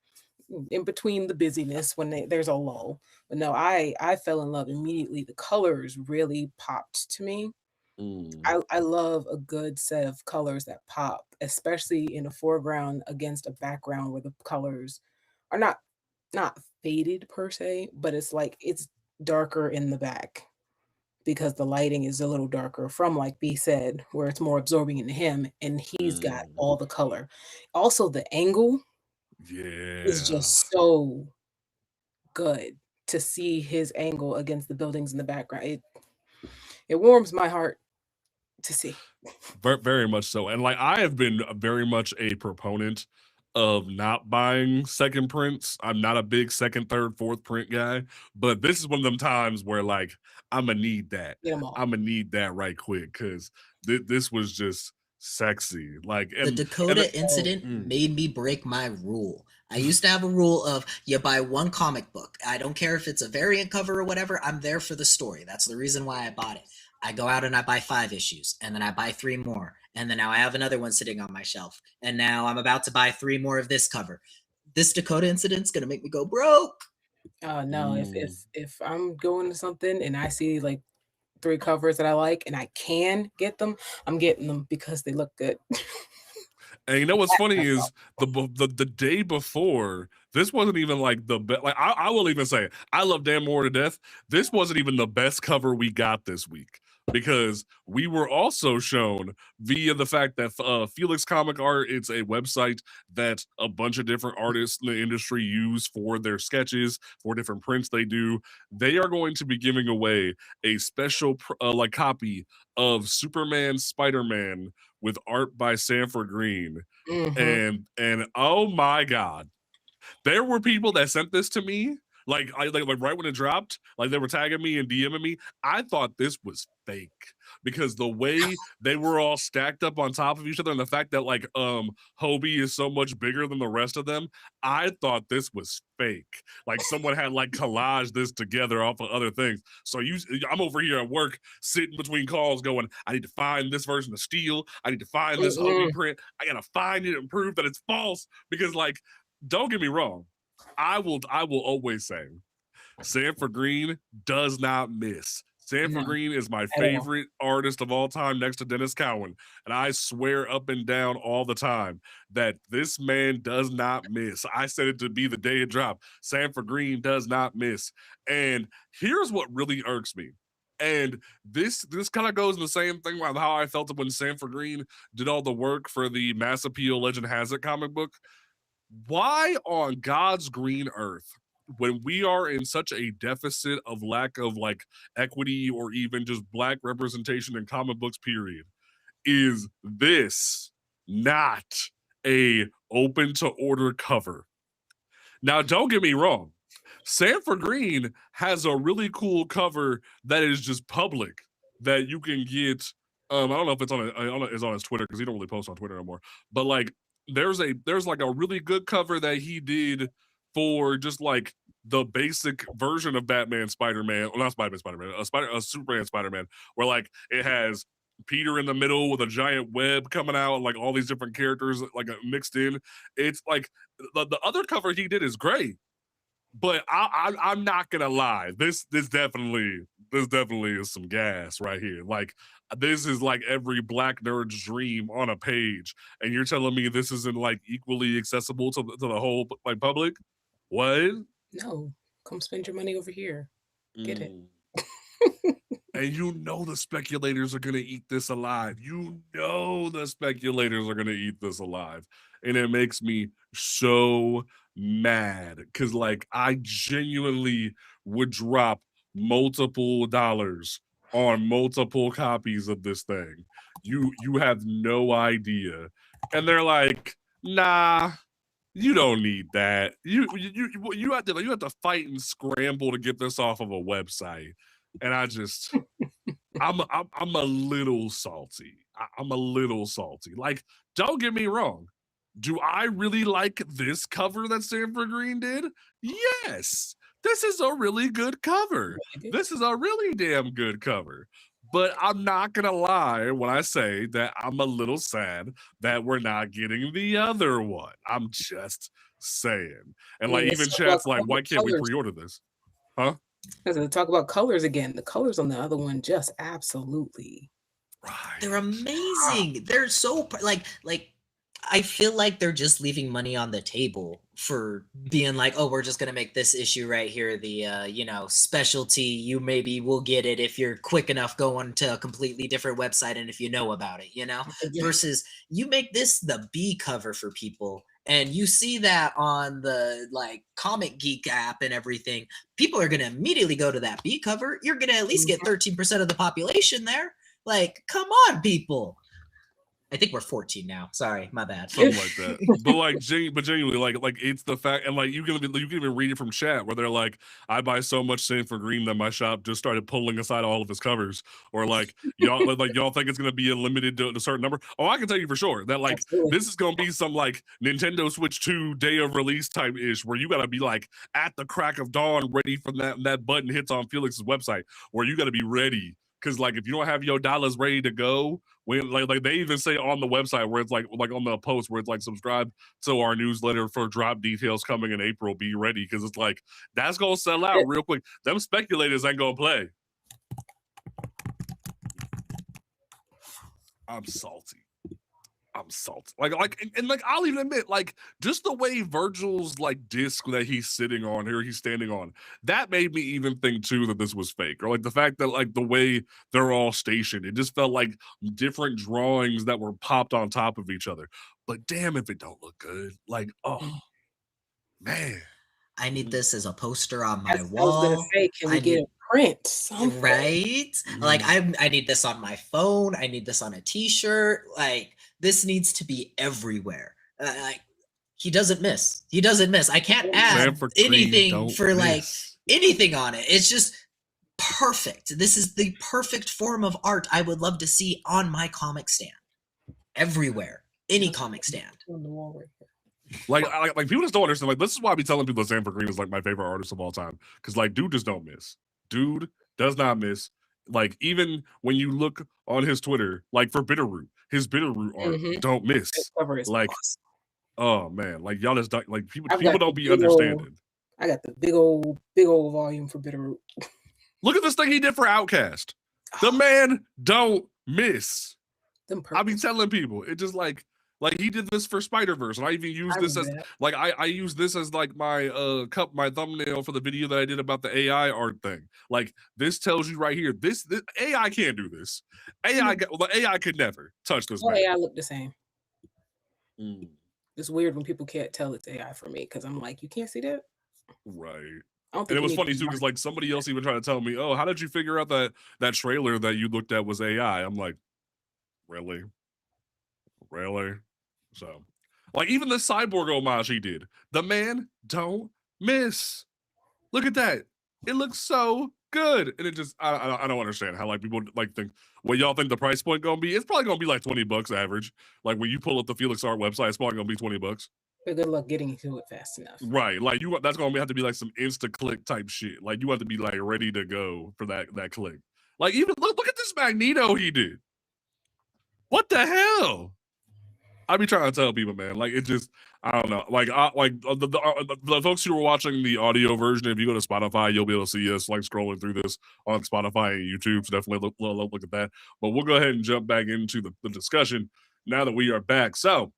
in between the busyness when there's a lull. But no, I fell in love immediately. The colors really popped to me. I love a good set of colors that pop, especially in a foreground against a background where the colors are not faded per se, but it's like it's darker in the back because the lighting is a little darker from, like B said, where it's more absorbing into him, and he's got all the color. Also, the angle is just so good to see his angle against the buildings in the background. It warms my heart to see. Very much so. And like, I have been very much a proponent of not buying second prints. I'm not a big second, third, fourth print guy, but this is one of them times where, like, I'm gonna need that. I'm gonna need that right quick, because this was just sexy. Like, the Dakota incident made me break my rule. I used to have a rule of you buy one comic book. I don't care if it's a variant cover or whatever. I'm there for the story. That's the reason why I bought it. I go out and I buy 5 issues, and then I buy 3 more, and then now I have another one sitting on my shelf, and now I'm about to buy 3 more of this cover. This Dakota incident's gonna make me go broke. No, if I'm going to something and I see like 3 covers that I like and I can get them, I'm getting them because they look good. And you know what's funny is the day before, this wasn't even like the best. Like, I will even say, I love Dan Moore to death. This wasn't even the best cover we got this week, because we were also shown via the fact that Felix Comic Art, it's a website that a bunch of different artists in the industry use for their sketches, for different prints they do. They are going to be giving away a special like copy of Superman Spider-Man with art by Sanford Green. And oh my God, There were people that sent this to me, like right when it dropped, like they were tagging me and DMing me. I thought this was fake because the way they were all stacked up on top of each other, and the fact that like Hobie is so much bigger than the rest of them, I thought this was fake. Like someone had like collaged this together off of other things. So I'm over here at work sitting between calls going, I need to find this version of Steel. I need to find this Hobie print. I gotta find it and prove that it's false because like, don't get me wrong. I will always say Sanford Green does not miss. Sanford Green is my favorite artist of all time next to Dennis Cowan. And I swear up and down all the time that this man does not miss. I said it to be the day it dropped. Sanford Green does not miss. And here's what really irks me. And this kind of goes in the same thing with how I felt when Sanford Green did all the work for the Mass Appeal Legend Has It comic book. Why on God's green earth, when we are in such a deficit of lack of like equity or even just Black representation in comic books, period, is this not a open to order cover? Now, don't get me wrong. Sanford Green has a really cool cover that is just public that you can get. I don't know if it's on his Twitter because he don't really post on Twitter anymore. But like, there's like a really good cover that he did for just like the basic version of Batman Spider-Man, well, not Spider-Man, a Superman Spider-Man, where like it has Peter in the middle with a giant web coming out, and like all these different characters like mixed in. It's like the other cover he did is great. But I'm not gonna lie. This definitely is some gas right here. Like this is like every Black nerd's dream on a page, and you're telling me this isn't like equally accessible to the whole like public? What? No, come spend your money over here. Get it. And you know the speculators are gonna eat this alive. You know the speculators are gonna eat this alive, and it makes me so mad because like I genuinely would drop multiple dollars on multiple copies of this thing. You have no idea, and they're like, nah, you don't need that. You have to fight and scramble to get this off of a website, and I'm a little salty. I'm a little salty. Like, don't get me wrong. Do I really like this cover that Sanford Green did? Yes. This is a really good cover. This is a really damn good cover. But I'm not going to lie when I say that I'm a little sad that we're not getting the other one. I'm just saying. And like even chat's like, why can't we pre-order this? Huh? As I talk about colors again, the colors on the other one just absolutely. Right. They're amazing. They're so like I feel like they're just leaving money on the table for being like, oh, we're just gonna make this issue right here the specialty. You maybe will get it if you're quick enough going to a completely different website and if you know about it, versus you make this the B cover for people. And you see that on the like Comic Geek app and everything, people are gonna immediately go to that B cover. You're gonna at least get 13% of the population there. Like, come on, people. I think we're 14 now. Sorry, my bad. Something like that. But like, genuinely, like it's the fact, and like you can even read it from chat where they're like, I buy so much Sanford Green that my shop just started pulling aside all of his covers, or like y'all think it's gonna be limited to a certain number. Oh, I can tell you for sure that like this is gonna be some like Nintendo Switch 2 day of release type ish, where you gotta be like at the crack of dawn, ready for that button hits on Felix's website, where you gotta be ready. Because like if you don't have your dollars ready to go, when like they even say on the website where it's like on the post where it's like subscribe to our newsletter for drop details coming in April, be ready, because it's like that's gonna sell out real quick. Them speculators ain't gonna play. I'm salty. Like I'll even admit, like just the way Virgil's like disc that he's sitting on here, he's standing on, that made me even think too that this was fake. Or like the fact that like the way they're all stationed, it just felt like different drawings that were popped on top of each other. But damn if it don't look good. Like, oh man. I need this as a poster on my wall. I was gonna say, can we get a print? Something? Right? Like I need this on my phone. I need this on a t-shirt. Like this needs to be everywhere. Like He doesn't miss. He doesn't miss. I can't add Sanford Green anything don't for like miss. anything on it. It's just perfect. This is the perfect form of art I would love to see on my comic stand. Everywhere. Any comic stand. On the wall right here. Like people just don't understand. Like, this is why I be telling people that Sanford Green is like my favorite artist of all time. Because like dude just don't miss. Dude does not miss. Like, even when you look on his Twitter, like for Bitterroot, his Bitterroot art don't miss. That cover is Like, awesome. oh man, like y'all just don't, like people I've people got don't the be big understanding. I got the big old volume for Bitterroot. Look at this thing he did for Outkast. The man don't miss. Them I be purples. telling people, it just like he did this for Spider-Verse, and I even use this as remember that. like I use this as like my my thumbnail for the video that I did about the AI art thing. Like, this tells you right here, this AI can't do this. The AI could never touch this All man. AI look the same. It's weird when people can't tell it's AI for me, because I'm like, you can't see that? Right. I don't think And it you was need funny to too, mark- because like somebody else even tried to tell me, oh, how did you figure out that trailer that you looked at was AI? I'm like, really? So, like, even the cyborg homage he did, the man don't miss. Look at that. It looks so good. And it just, I don't understand how like people like think what y'all think the price point gonna be. It's probably gonna be like $20 average. Like, when you pull up the Felix Art website, it's probably gonna be $20. But good luck getting to it fast enough. Right. Like, that's gonna have to be like some insta click type shit. Like, you have to be like ready to go for that click. Like, even look at this Magneto he did. What the hell? I be trying to tell people, man. Like, it just, I don't know. Like, the folks who are watching the audio version, if you go to Spotify, you'll be able to see us like scrolling through this on Spotify and YouTube. So definitely look at that. But we'll go ahead and jump back into the discussion now that we are back. So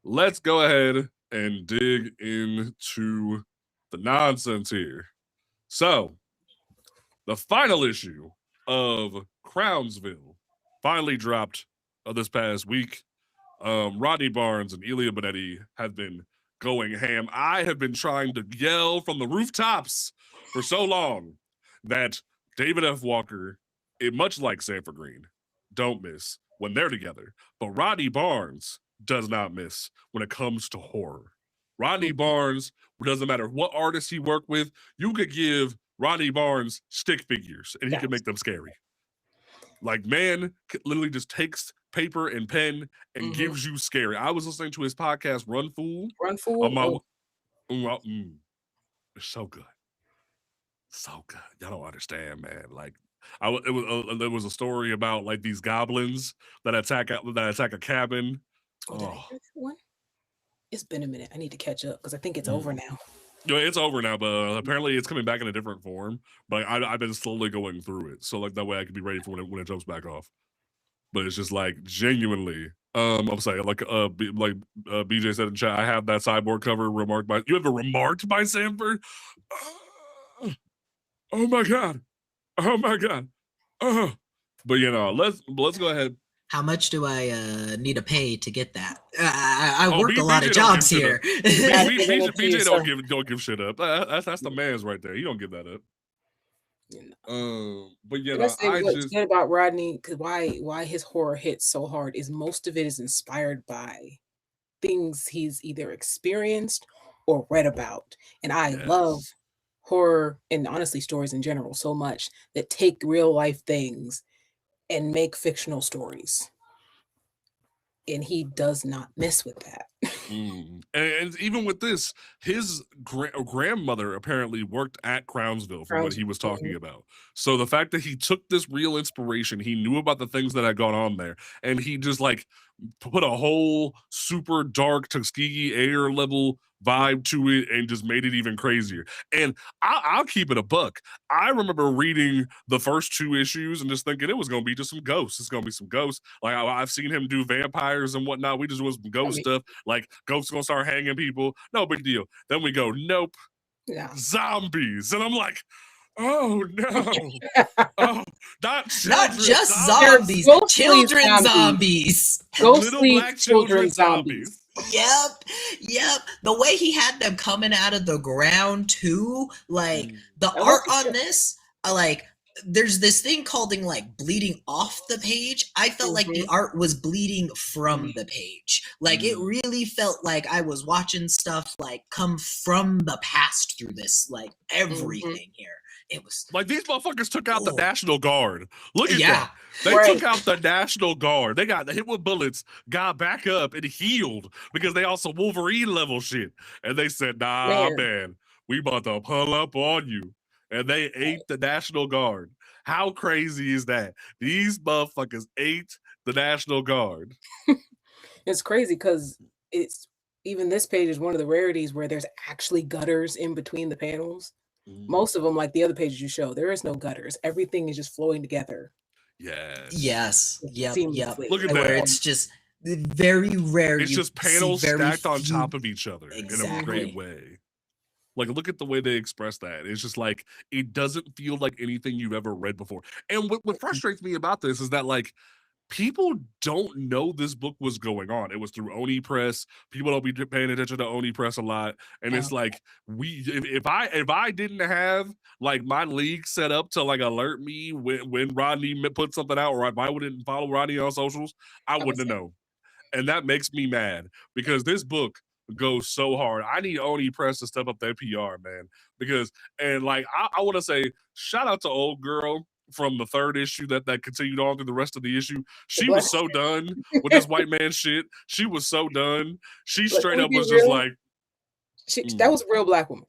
let's go ahead and dig into the nonsense here. So the final issue of Crownsville finally dropped this past week. Rodney Barnes and Elia Bonetti have been going ham. I have been trying to yell from the rooftops for so long that David F. Walker, much like Sanford Green, don't miss when they're together. But Rodney Barnes does not miss when it comes to horror. Rodney Barnes, doesn't matter what artist he worked with, you could give Rodney Barnes stick figures and he can make them scary. Like, man literally just takes paper and pen and gives you scary. I was listening to his podcast, Run Fool. It's so good. So good. Y'all don't understand, man. Like, there was a story about like these goblins that attack a cabin. It's been a minute. I need to catch up because I think it's over now. Yeah, it's over now, but apparently it's coming back in a different form. But I've been slowly going through it, so like that way I can be ready for when it jumps back off. But it's just like genuinely, I'm saying like BJ said in chat, I have that cyborg cover remarked by you. Have a remarked by Sanford. Oh my god, But let's go ahead. How much do I need to pay to get that? I work a lot of jobs here. BJ don't give shit up. That's the man's right there. You don't give that up. But yeah, what's good about Rodney, because why his horror hits so hard is most of it is inspired by things he's either experienced or read about, and I love horror and honestly stories in general so much that take real life things and make fictional stories, and he does not mess with that. And even with this, his grandmother apparently worked at Crownsville from what he was talking about. So the fact that he took this real inspiration, he knew about the things that had gone on there, and he just like put a whole super dark Tuskegee air level vibe to it and just made it even crazier. And I'll keep it a buck. I remember reading the first 2 issues and just thinking it was going to be just some ghosts. It's going to be some ghosts. Like, I've seen him do vampires and whatnot. We just doing some ghost stuff. Like, ghosts going to start hanging people. No big deal. Then we go, nope. Yeah. Zombies. And I'm like, oh no. Oh, not just zombies. Children zombies. Ghostly black children zombies. Yep. The way he had them coming out of the ground too, like the art on this, like there's this thing called like bleeding off the page. I felt like the art was bleeding from the page. Like it really felt like I was watching stuff like come from the past through this, like everything here. It was like these motherfuckers took out the National Guard. Look at Yeah. that. They took out the National Guard. They got hit with bullets, got back up and healed because they also Wolverine level shit. And they said, nah, man, we about to pull up on you. And they ate the National Guard. How crazy is that? These motherfuckers ate the National Guard. It's crazy because it's even this page is one of the rarities where there's actually gutters in between the panels. Most of them, like the other pages you show, there is no gutters. Everything is just flowing together. Yes. Yep. Look at that. Where it's just very rare. It's just panels stacked on top of each other in a great way. Like, look at the way they express that. It's just like, it doesn't feel like anything you've ever read before. And what frustrates me about this is that, like, people don't know this book was going on. It was through Oni Press. People don't be paying attention to Oni Press a lot. And it's like, if I didn't have like my league set up to like alert me when Rodney put something out, or if I wouldn't follow Rodney on socials, I wouldn't have known. And that makes me mad because this book goes so hard. I need Oni Press to step up their PR, man. Because, and like, I want to say, shout out to old girl from the third issue that continued on through the rest of the issue. She was so done with this white man shit. She was so done. She straight up was just like, that was a real black woman.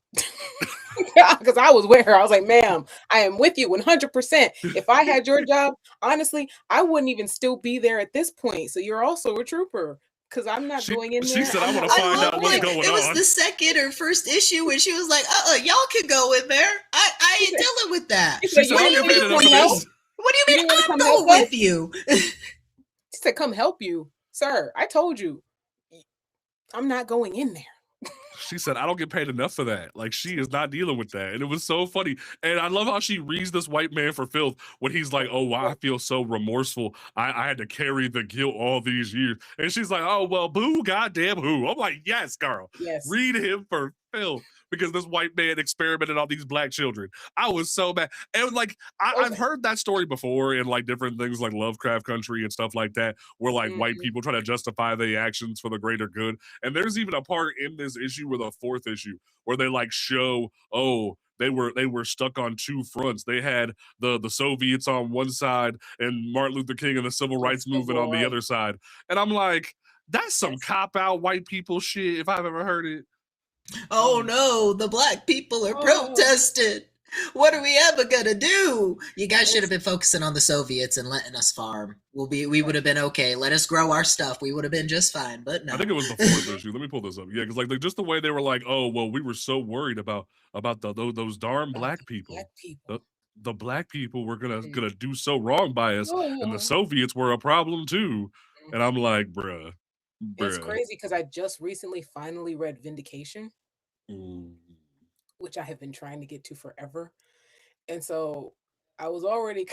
Because I was with her. I was like, ma'am, I am with you 100%. If I had your job, honestly, I wouldn't even still be there at this point. So you're also a trooper. Because I'm not going in there. She said, I want to find out what's going on. It was the second or first issue when she was like, y'all can go in there. I ain't dealing with that. She said, what do you mean I'm going with you? She said, come help you. Sir, I told you, I'm not going in there. She said, I don't get paid enough for that. Like, she is not dealing with that. And it was so funny. And I love how she reads this white man for filth when he's like, oh, wow, I feel so remorseful. I had to carry the guilt all these years. And she's like, oh, well, boo, goddamn who? I'm like, yes, girl. Yes. Read him for filth because this white man experimented on these black children. I was so mad. And like, I've heard that story before in like different things like Lovecraft Country and stuff like that, where like white people try to justify their actions for the greater good. And there's even a part in this issue where the fourth issue where they like show, oh, they were stuck on two fronts. They had the Soviets on one side and Martin Luther King and the civil rights movement on the other side. And I'm like, that's some cop-out white people shit if I've ever heard it. Oh no, the black people are protesting. What are we ever gonna do? You guys should have been focusing on the Soviets and letting us farm. We would have been okay. Let us grow our stuff. We would have been just fine. But no. I think it was the fourth issue. Let me pull this up. Yeah, because like just the way they were like, oh well, we were so worried about those darn black people. The black people were gonna do so wrong by us, and the Soviets were a problem too. And I'm like, bruh. It's crazy because I just recently finally read Vindication, which I have been trying to get to forever. And so I was already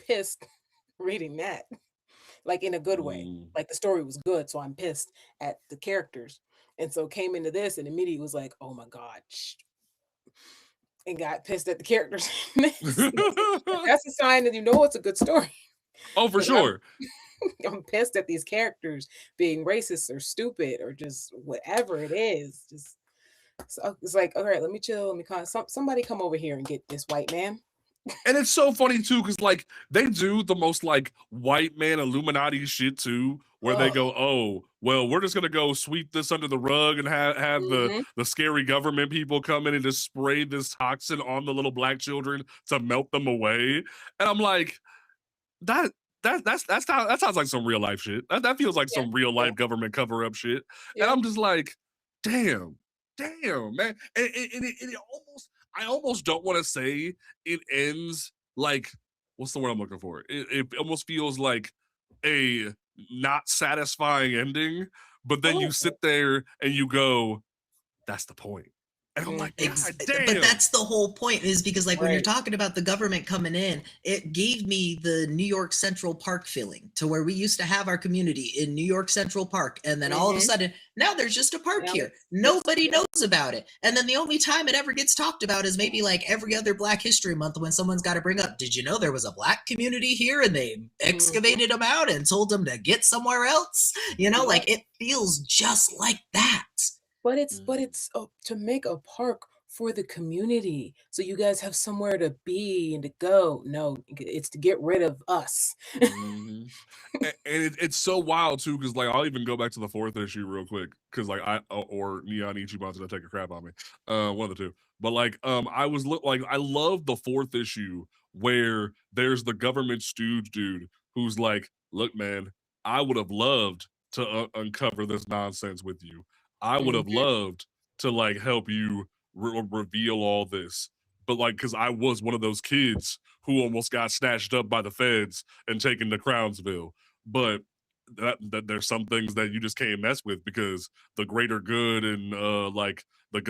pissed reading that, like in a good way. Like the story was good, so I'm pissed at the characters. And so came into this and immediately was like, oh my God. And got pissed at the characters. That's a sign that you know it's a good story. Oh, for sure. I'm pissed at these characters being racist or stupid or just whatever it is. Just so it's like, all right, let me chill. Let me somebody come over here and get this white man. And it's so funny too, because like they do the most like white man Illuminati shit too, where they go, oh, well, we're just gonna go sweep this under the rug and have the scary government people come in and just spray this toxin on the little black children to melt them away. And I'm like, that sounds like some real life shit. That feels like some real life government cover up shit. And I'm just like, damn, man. And it almost, I almost don't want to say it ends like, what's the word I'm looking for? It almost feels like a not satisfying ending, but then you sit there and you go, that's the point. And I'm like, God But damn. that's the whole point, is because like when you're Right. talking about the government coming in, it gave me the New York Central Park feeling, to where we used to have our community in New York Central Park, and then all of a sudden now there's just a park Now here. Nobody knows about it. And then the only time it ever gets talked about is maybe like every other Black History Month, when someone's got to bring up, did you know there was a Black community here and they excavated them out and told them to get somewhere else? You know, like it feels just like that. But it's to make a park for the community, so you guys have somewhere to be and to go. No, it's to get rid of us. And it's so wild too, because like I'll even go back to the 4th issue real quick, because like or Neon Ichiban's gonna take a crap on me, one of the two. But like I love the 4th issue where there's the government stooge dude who's like, look man, I would have loved to uncover this nonsense with you. I would have loved to like help you reveal all this, but like, because I was one of those kids who almost got snatched up by the feds and taken to Crownsville. But that there's some things that you just can't mess with, because the greater good and like the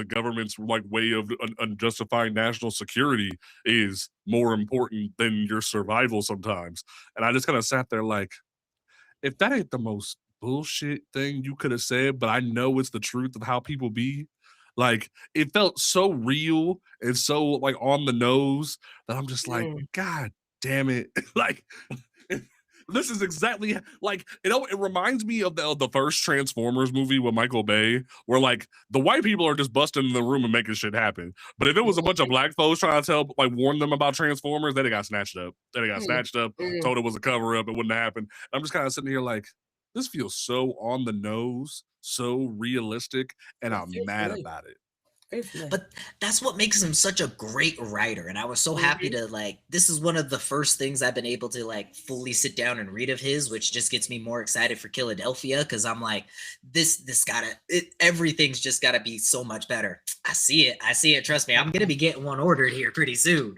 government's like way of unjustifying national security is more important than your survival sometimes. And I just kind of sat there like, if that ain't the most bullshit thing you could have said, but I know it's the truth of how people be. Like, it felt so real and so like on the nose that I'm just like, God damn it. Like, this is exactly like, you know, it reminds me of the first Transformers movie with Michael Bay, where like the white people are just busting in the room and making shit happen. But if it was a bunch of black folks trying to warn them about Transformers, then it got snatched up. Told it was a cover up, it wouldn't happen. I'm just kind of sitting here like, this feels so on the nose, so realistic, and I'm mad about it. But that's what makes him such a great writer. And I was so happy to like, this is one of the first things I've been able to like fully sit down and read of his, which just gets me more excited for Philadelphia, because I'm like, everything's just gotta be so much better. I see it. Trust me, I'm gonna be getting one ordered here pretty soon.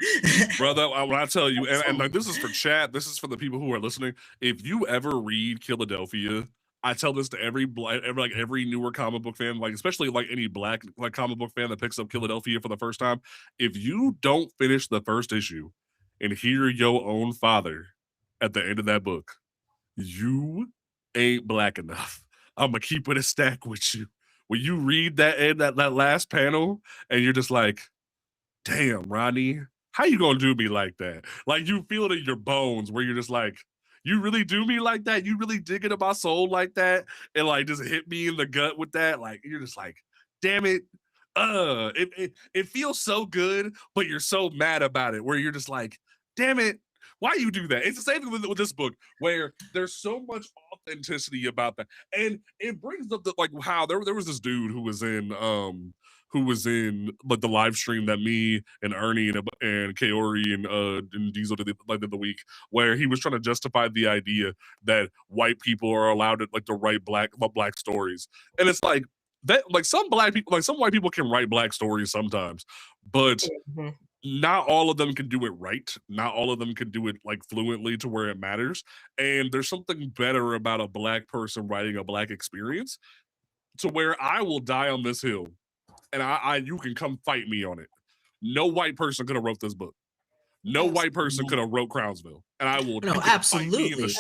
Brother, when I tell you, and like, this is for chat, this is for the people who are listening. If you ever read Philadelphia, I tell this to every newer comic book fan, like especially like any black like comic book fan that picks up Philadelphia for the first time. If you don't finish the first issue and hear your own father at the end of that book, you ain't black enough. I'm gonna keep it a stack with you. When you read that last panel and you're just like, damn, Ronnie, how you gonna do me like that? Like, you feel it in your bones, where you're just like, you really do me like that? You really dig into my soul like that? And like just hit me in the gut with that? Like, you're just like, damn it. It feels so good, but you're so mad about it, where you're just like, damn it, why you do that? It's the same thing with this book, where there's so much authenticity about that. And it brings up like how there was this dude who was in like the live stream that me and Ernie and Kaori and Diesel did the week, where he was trying to justify the idea that white people are allowed to write black stories. And it's like, that like some white people can write black stories sometimes, but not all of them can do it right. Not all of them can do it like fluently to where it matters. And there's something better about a black person writing a black experience, to where I will die on this hill, and you can come fight me on it. No white person could have wrote this book. No white person could have wrote Crownsville, and I will. No, absolutely,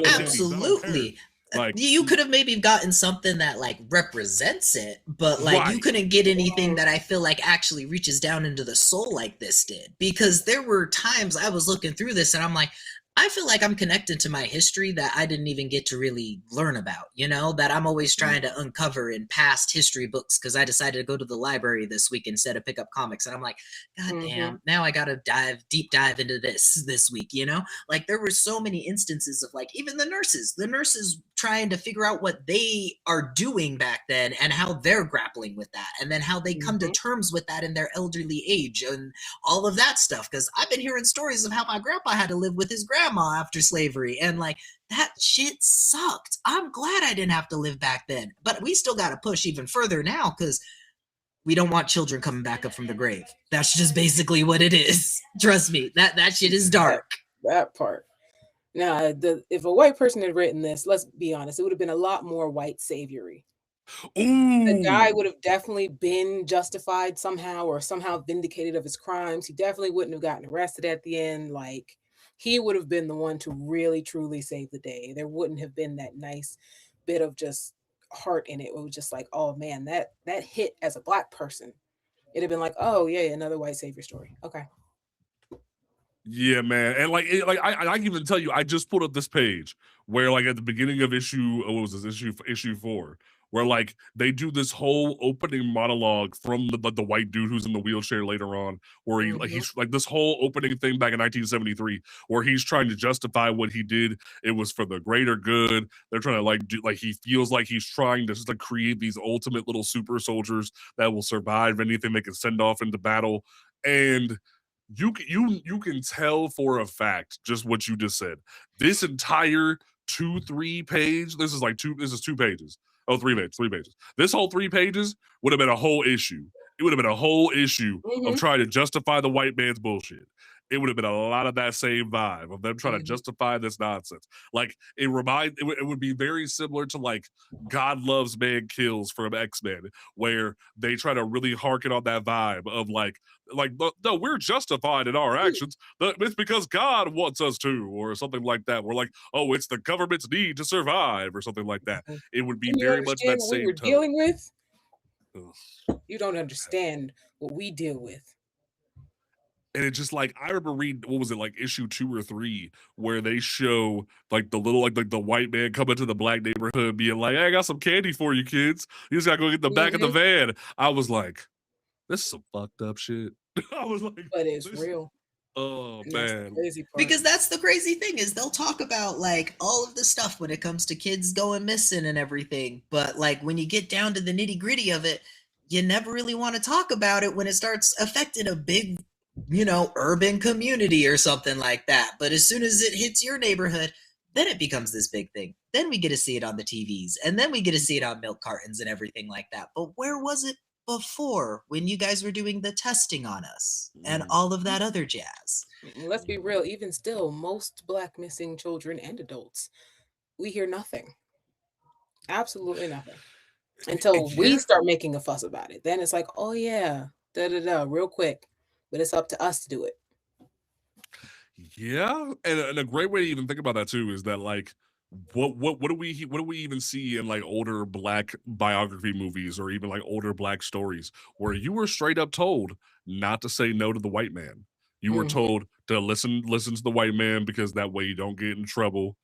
absolutely. Like, you could have maybe gotten something that like represents it, but like you couldn't get anything that I feel like actually reaches down into the soul like this did. Because there were times I was looking through this and I'm like, I feel like I'm connected to my history that I didn't even get to really learn about, you know, that I'm always trying to uncover in past history books, because I decided to go to the library this week instead of pick up comics. And I'm like, God damn, now I got to deep dive into this week, you know? Like, there were so many instances of like, even the nurses trying to figure out what they are doing back then and how they're grappling with that, and then how they come to terms with that in their elderly age and all of that stuff. Because I've been hearing stories of how my grandpa had to live with his grandma after slavery, and like, that shit sucked. I'm glad I didn't have to live back then, but we still got to push even further now, because we don't want children coming back up from the grave. That's just basically what it is. Trust me, that shit is dark. That part. Now, if a white person had written this, let's be honest, it would have been a lot more white saviory. The guy Ooh, would have definitely been justified somehow or somehow vindicated of his crimes. He definitely wouldn't have gotten arrested at the end. Like he would have been the one to really truly save the day. There wouldn't have been that nice bit of just heart in it. It was just like, oh man, that hit as a black person. It'd have been like, oh yeah, another white savior story. Okay. yeah, man, and like, I can even tell you, I just put up this page where, like, at the beginning of what was this issue 4, where like they do this whole opening monologue from the white dude who's in the wheelchair later on, where Mhm. he's like this whole opening thing back in 1973, where he's trying to justify what he did. It was for the greater good. They're trying to like do like he feels like he's trying to just like create these ultimate little super soldiers that will survive anything they can send off into battle, and you can tell for a fact just what you just said. This entire 2 3 page, this is 2 pages. Oh, 3 pages. This whole 3 pages would have been a whole issue. It would have been a whole issue of Mhm. trying to justify the white man's bullshit. It would have been a lot of that same vibe of them trying to Mhm. justify this nonsense. Like it would be very similar to like God Loves Man Kills from X-Men, where they try to really harken on that vibe of like no, we're justified in our actions. It's because God wants us to, or something like that. We're like, oh, it's the government's need to survive, or something like that. Mhm. It would be Can you very much understand that what we same were tone. dealing with? Ugh. You don't understand what we deal with. And it's just like I remember reading, what was it, like issue 2 or 3, where they show like the little like the white man coming to the black neighborhood being like, hey, I got some candy for you kids. You just gotta go get the back of the Mhm. van. I was like, this is some fucked up shit. I was like, But it's this real. oh And that's the man. crazy part. Because that's the crazy thing is they'll talk about like all of the stuff when it comes to kids going missing and everything, but like when you get down to the nitty gritty of it, you never really want to talk about it when it starts affecting a big, urban community or something like that. But as soon as it hits your neighborhood, then it becomes this big thing. Then we get to see it on the TVs, and then we get to see it on milk cartons and everything like that. But where was it before when you guys were doing the testing on us and Mm. all of that other jazz? Let's be real, even still, most black missing children and adults, we hear nothing. Absolutely nothing. Until we Yeah, start making a fuss about it. Then it's like, oh yeah, da da da, real quick. But it's up to us to do it. yeah, and a great way to even think about that too is that like what do we even see in like older black biography movies or even like older black stories where you were straight up told not to say no to the white man. You were Mhm. told to listen to the white man because that way you don't get in trouble.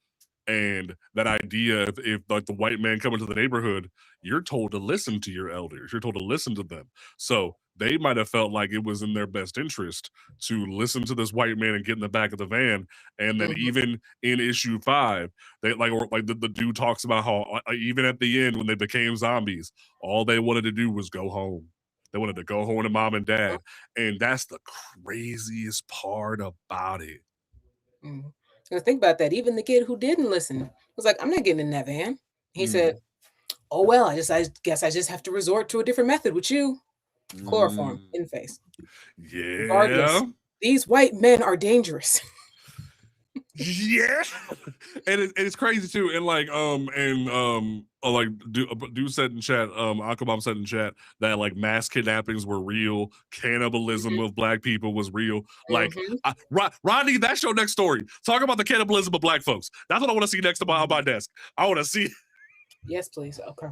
And that idea, if like the white man come into the neighborhood, you're told to listen to your elders, you're told to listen to them. So they might have felt like it was in their best interest to listen to this white man and get in the back of the van. And then Mhm. even in issue 5, they like, or like the dude talks about how even at the end when they became zombies, all they wanted to do was go home. They wanted to go home to mom and dad. And that's the craziest part about it. Mhm. So think about that. Even the kid who didn't listen was like, I'm not getting in that van. He said, Mm, oh well, I guess I just have to resort to a different method with you. Chloroform mm. in face. Yeah. Regardless, these white men are dangerous. Yeah. And it's crazy too. And like dude said in chat, Akabam said in chat that like mass kidnappings were real, cannibalism Mhm. of black people was real. Like Mhm. Rodney, that's your next story. Talk about the cannibalism of black folks. That's what I want to see next to on my desk. I want to see Yes, please. Okay.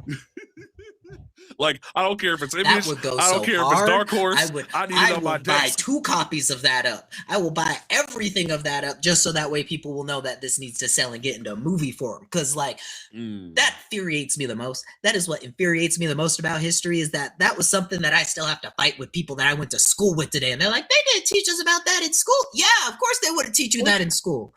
like I don't care if it's That Image, would go I don't so care if it's hard. Dark Horse. I need it I on will my buy desk. 2 copies of that up. I will buy everything of that up just so that way people will know that this needs to sell and get into movie form. Cause like Mm. that infuriates me the most. That is what infuriates me the most about history is that that was something that I still have to fight with people that I went to school with today. And they're like, they didn't teach us about that in school. Yeah, of course they wouldn't teach you that in school.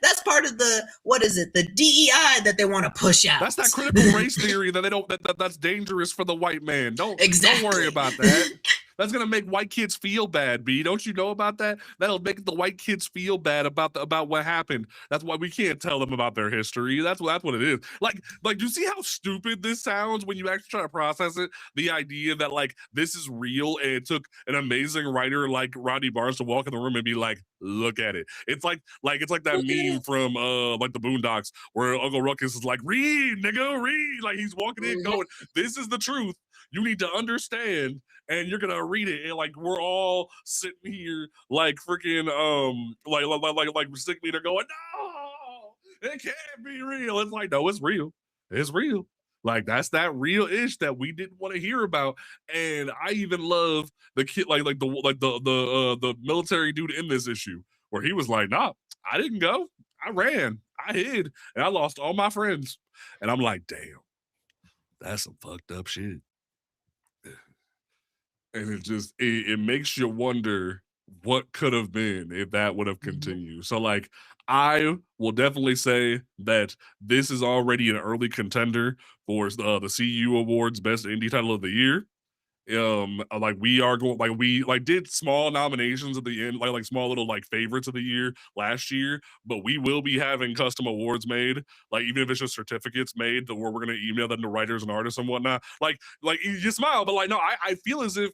That's part of the, what is it? The DEI that they want to push out. That's that critical race theory that they don't that's dangerous for the white man. Don't worry Exactly. about that. That's gonna make white kids feel bad, B. Don't you know about that? That'll make the white kids feel bad about what happened. That's why we can't tell them about their history. That's what it is. Like, do you see how stupid this sounds when you actually try to process it? The idea that like this is real and it took an amazing writer like Rodney Barnes to walk in the room and be like, look at it. It's like that meme from like the Boondocks where Uncle Ruckus is like, read, nigga, read. Like he's walking in going, this is the truth. You need to understand, and you're gonna read it. And like we're all sitting here like freaking like sick meter going, no, it can't be real. It's like, no, it's real. It's real. Like that's that real ish that we didn't want to hear about. And I even love the kid, like the military dude in this issue where he was like, nah, I didn't go. I ran. I hid. And I lost all my friends. And I'm like, damn, that's some fucked up shit. And it just it makes you wonder what could have been if that would have continued. So like I will definitely say that this is already an early contender for the CU Awards Best Indie Title of the Year. Like we are going, like we like did small nominations at the end, like small little like favorites of the year last year, but we will be having custom awards made, like even if it's just certificates made that where we're gonna email them to writers and artists and whatnot. Like you smile, but like no, I feel as if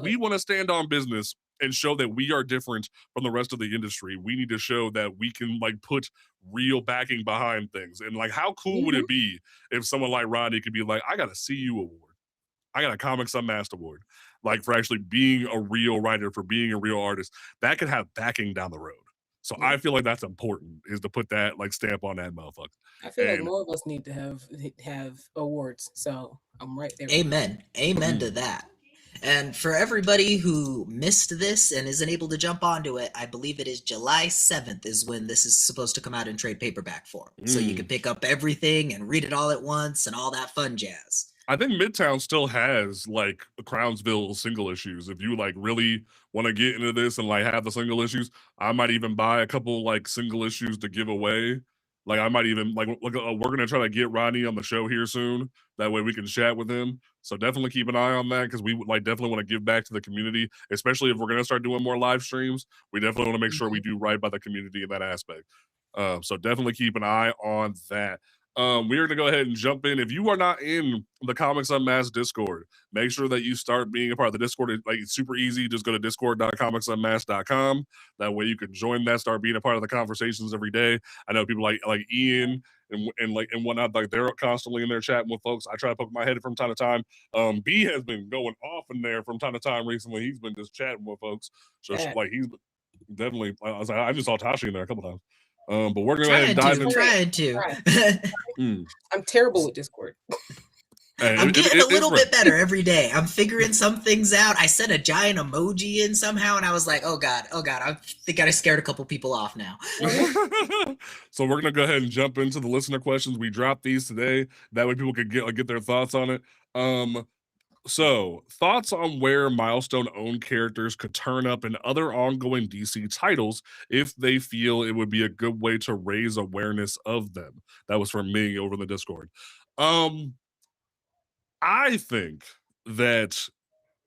we want to stand on business and show that we are different from the rest of the industry, we need to show that we can like put real backing behind things. And like how cool would it be if someone like Rodney could be like, I got a CU award, I got a Comics Unmasked award, like for actually being a real writer, for being a real artist, that could have backing down the road. So I feel like that's important, is to put that like stamp on that motherfucker. I feel like more of us need to have awards. So I'm right there. Amen. Amen to that. And for everybody who missed this and isn't able to jump onto it, I believe it is July 7th is when this is supposed to come out in trade paperback form. So you can pick up everything and read it all at once and all that fun jazz. I think Midtown still has like Crownsville single issues. If you like really want to get into this and like have the single issues, I might even buy a couple like single issues to give away. Like I might even like we're gonna try to get Rodney on the show here soon. That way we can chat with him. So definitely keep an eye on that, because we would like definitely want to give back to the community, especially if we're gonna start doing more live streams. We definitely want to make sure we do right by the community in that aspect. So definitely keep an eye on that. We're going to go ahead and jump in. If you are not in the Comics Unmasked Discord, make sure that you start being a part of the Discord. Like, it's super easy. Just go to discord.comicsunmasked.com. That way you can join that, start being a part of the conversations every day. I know people like Ian and whatnot, like they're constantly in there chatting with folks. I try to poke my head from time to time. B has been going off in there from time to time recently. He's been just chatting with folks. So like he's definitely, I just saw Tasha in there a couple times. But we're going to go ahead and dive in. Trying to. I'm terrible with Discord. I'm getting a little bit better every day. I'm figuring some things out. I sent a giant emoji in somehow, and I was like, oh God, I think I scared a couple people off now. So we're going to go ahead and jump into the listener questions. We dropped these today. That way people could get their thoughts on it. So, thoughts on where Milestone-owned characters could turn up in other ongoing DC titles if they feel it would be a good way to raise awareness of them. That was from me over in the Discord. I think that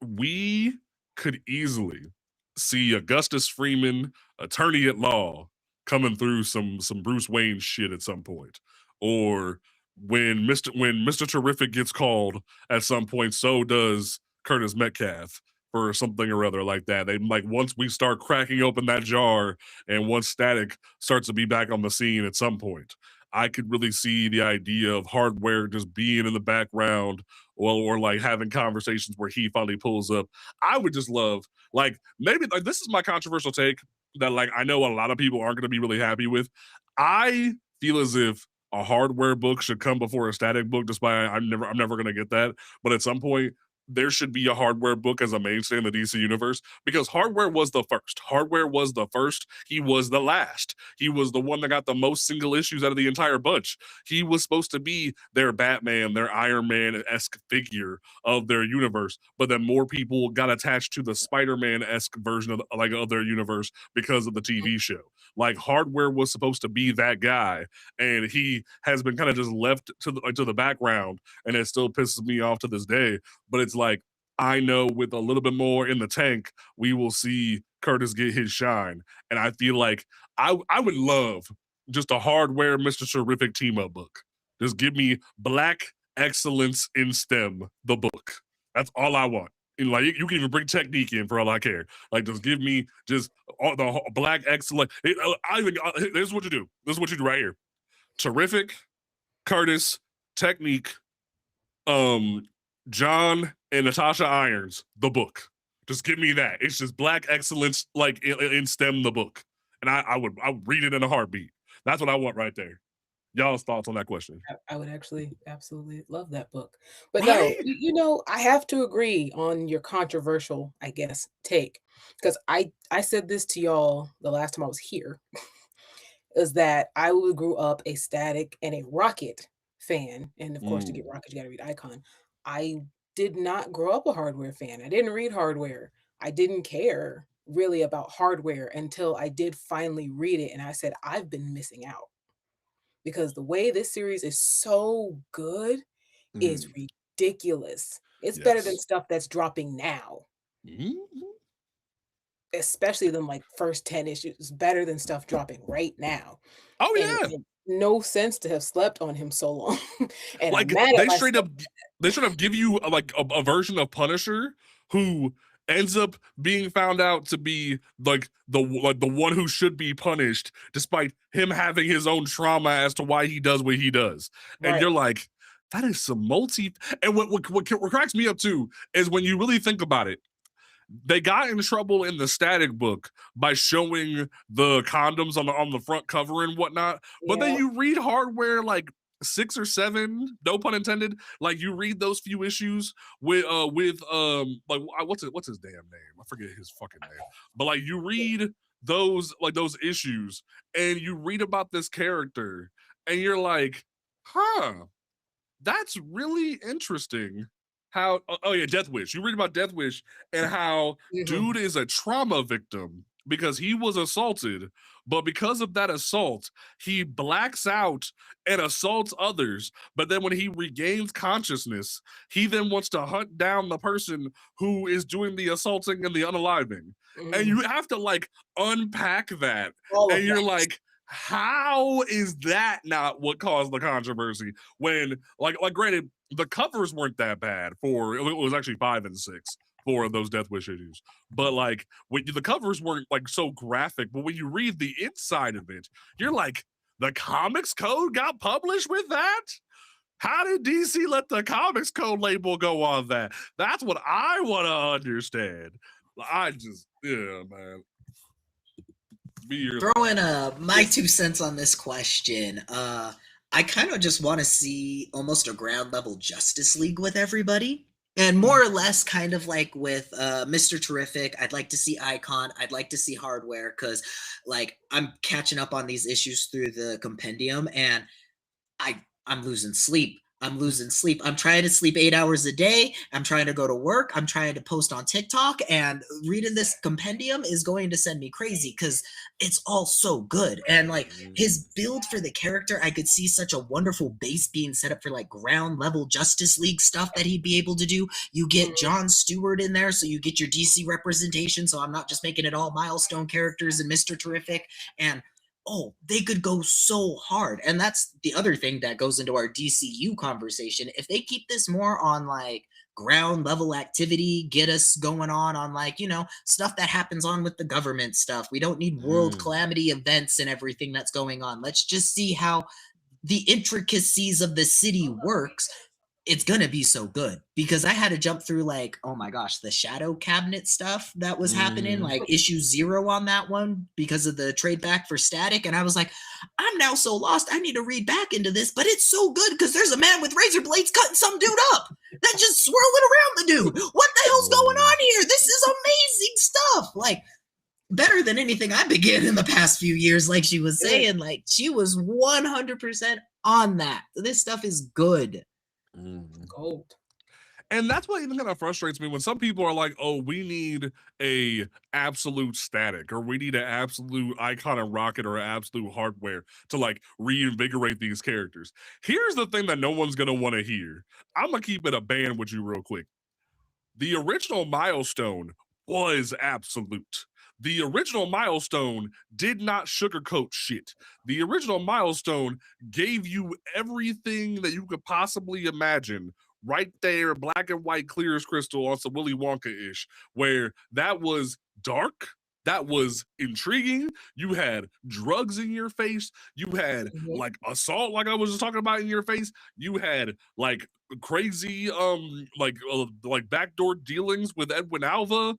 we could easily see Augustus Freeman, attorney at law, coming through some Bruce Wayne shit at some point. Or when Mr. Terrific gets called at some point, so does Curtis Metcalf for something or other like that. They like, once we start cracking open that jar and once Static starts to be back on the scene at some point, I could really see the idea of Hardware just being in the background, or like having conversations where he finally pulls up. I would just love, like, maybe like, this is my controversial take that like I know a lot of people aren't going to be really happy with. I feel as if a Hardware book should come before a Static book, despite I'm never going to get that. But at some point, there should be a Hardware book as a mainstay in the DC universe, because Hardware was the first. Hardware was the first. He was the last. He was the one that got the most single issues out of the entire bunch. He was supposed to be their Batman, their Iron Man-esque figure of their universe, but then more people got attached to the Spider-Man-esque version of their universe because of the TV show. Like, Hardware was supposed to be that guy, and he has been kind of just left to the background, and it still pisses me off to this day. But it's like, I know with a little bit more in the tank, we will see Curtis get his shine. And I feel like I would love just a hardware Mr. Terrific team up book. Just give me Black Excellence in STEM, the book. That's all I want. And like you can even bring technique in for all I care. Like just give me just all the Black Excellence. This is what you do. This is what you do right here. Terrific, Curtis, technique, John and Natasha Irons, the book. Just give me that. It's just Black Excellence, like in STEM, the book, and I would read it in a heartbeat. That's what I want right there. Y'all's thoughts on that question? I would actually absolutely love that book. But Right? no, you know, I have to agree on your controversial, I guess, take. Because I said this to y'all the last time I was here, is that I grew up a Static and a Rocket fan. And of course, to get Rocket, you gotta read Icon. I did not grow up a Hardware fan. I didn't read Hardware. I didn't care really about Hardware until I did finally read it. And I said, I've been missing out. Because the way this series is so good is ridiculous. It's better than Yes. stuff that's dropping now, Mhm. especially them like first 10 issues. It's better than stuff dropping right now. Oh And it yeah. made no sense to have slept on him so long. And I'm Like mad they at straight myself. up give you like a version of Punisher who ends up being found out to be like the one who should be punished despite him having his own trauma as to why he does what he does. And Right. you're like, that is some multi. And what cracks me up too is when you really think about it, they got in trouble in the Static book by showing the condoms on the front cover and whatnot. But then Yeah. you read Hardware like 6 or 7, no pun intended. Like you read those few issues with like what's his damn name? I forget his fucking name. But like you read those issues and you read about this character and you're like, huh, that's really interesting. How oh yeah, Death Wish. You read about Death Wish and how dude is a trauma victim because he was assaulted, but because of that assault, he blacks out and assaults others. But then when he regains consciousness, he then wants to hunt down the person who is doing the assaulting and the unaliving. And you have to like unpack that. All And of you're that. like, how is that not what caused the controversy? When like granted, the covers weren't that bad for it was actually 5 and 6 for those Death Wish issues. But like when the covers weren't like so graphic, but when you read the inside of it, you're like, the Comics Code got published with that? How did DC let the Comics Code label go on that? That's what I want to understand. I just, yeah, man. Throwing my 2 cents on this question. I kind of just want to see almost a ground level Justice League with everybody. And more or less kind of like with Mr. Terrific, I'd like to see Icon, I'd like to see Hardware, because like I'm catching up on these issues through the compendium and I'm losing sleep. I'm trying to sleep 8 hours a day. I'm trying to go to work. I'm trying to post on TikTok, and reading this compendium is going to send me crazy because it's all so good. And like his build for the character, I could see such a wonderful base being set up for like ground level Justice League stuff that he'd be able to do. You get John Stewart in there, so you get your DC representation. So I'm not just making it all milestone characters and Mr. Terrific. And oh, they could go so hard. And that's the other thing that goes into our DCU conversation. If they keep this more on like ground level activity, get us going on like, you know, stuff that happens on with the government stuff. We don't need world calamity events and everything that's going on. Let's just see how the intricacies of the city works. It's gonna be so good because I had to jump through like, oh my gosh, the Shadow Cabinet stuff that was happening, like issue 0 on that one because of the trade back for Static, and I was like, I'm now so lost. I need to read back into this, but it's so good because there's a man with razor blades cutting some dude up that just swirling around the dude. What the hell's going on here? This is amazing stuff. Like better than anything I began in the past few years. Like she was saying, like she was 100% on that. This stuff is good. Gold. And that's what even kind of frustrates me when some people are like, oh, we need a absolute Static or we need an absolute Icon and Rocket or absolute Hardware to like reinvigorate these characters. Here's the thing that no one's going to want to hear. I'm going to keep it a band with you real quick. The original Milestone was absolute. The original Milestone did not sugarcoat shit. The original Milestone gave you everything that you could possibly imagine right there, black and white, clear as crystal, on some Willy Wonka-ish, where that was dark, that was intriguing. You had drugs in your face. You had like assault, like I was just talking about, in your face. You had like crazy like backdoor dealings with Edwin Alva.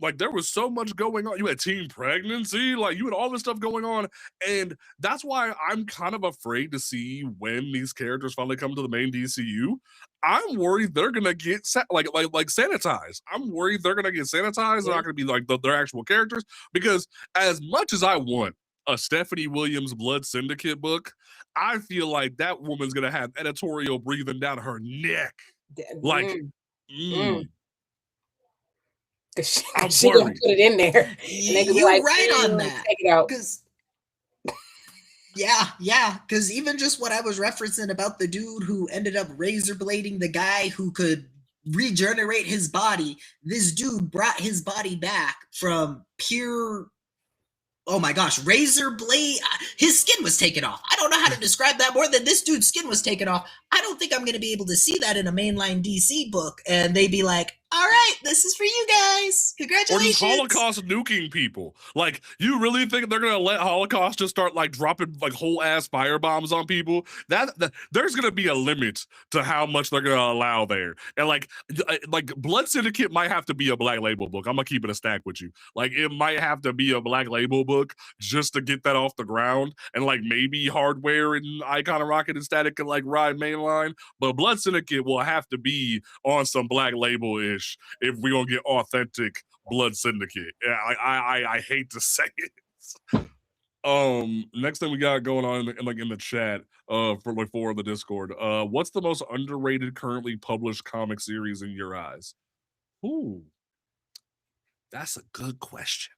Like there was so much going on. You had teen pregnancy, like you had all this stuff going on. And that's why I'm kind of afraid to see when these characters finally come to the main DCU. I'm worried they're gonna get like sanitized. I'm worried they're gonna get sanitized. They're not gonna be like their actual characters, because as much as I want a Stephanie Williams Blood Syndicate book, I feel like that woman's gonna have editorial breathing down her neck. Like, I'm gonna put it in there. And they could be like, right on that. Take it out. Because yeah. Because even just what I was referencing about the dude who ended up razor blading the guy who could regenerate his body, this dude brought his body back from pure, oh my gosh, razor blade. His skin was taken off. I don't know how to describe that more than this dude's skin was taken off. I don't think I'm going to be able to see that in a mainline DC book. And they'd be like, all right, this is for you guys. Congratulations. Or just Holocaust nuking people. Like, you really think they're going to let Holocaust just start like dropping like whole ass firebombs on people? That there's going to be a limit to how much they're going to allow there. And like Blood Syndicate might have to be a Black Label book. I'm going to keep it a stack with you. Like, it might have to be a Black Label book just to get that off the ground. And like maybe Hardware and Icon of Rocket and Static can like ride mainline. But Blood Syndicate will have to be on some Black Label-ish if we're gonna get authentic Blood Syndicate. I hate to say it. Next thing we got going on in the chat for the Discord. What's the most underrated currently published comic series in your eyes? Ooh, that's a good question.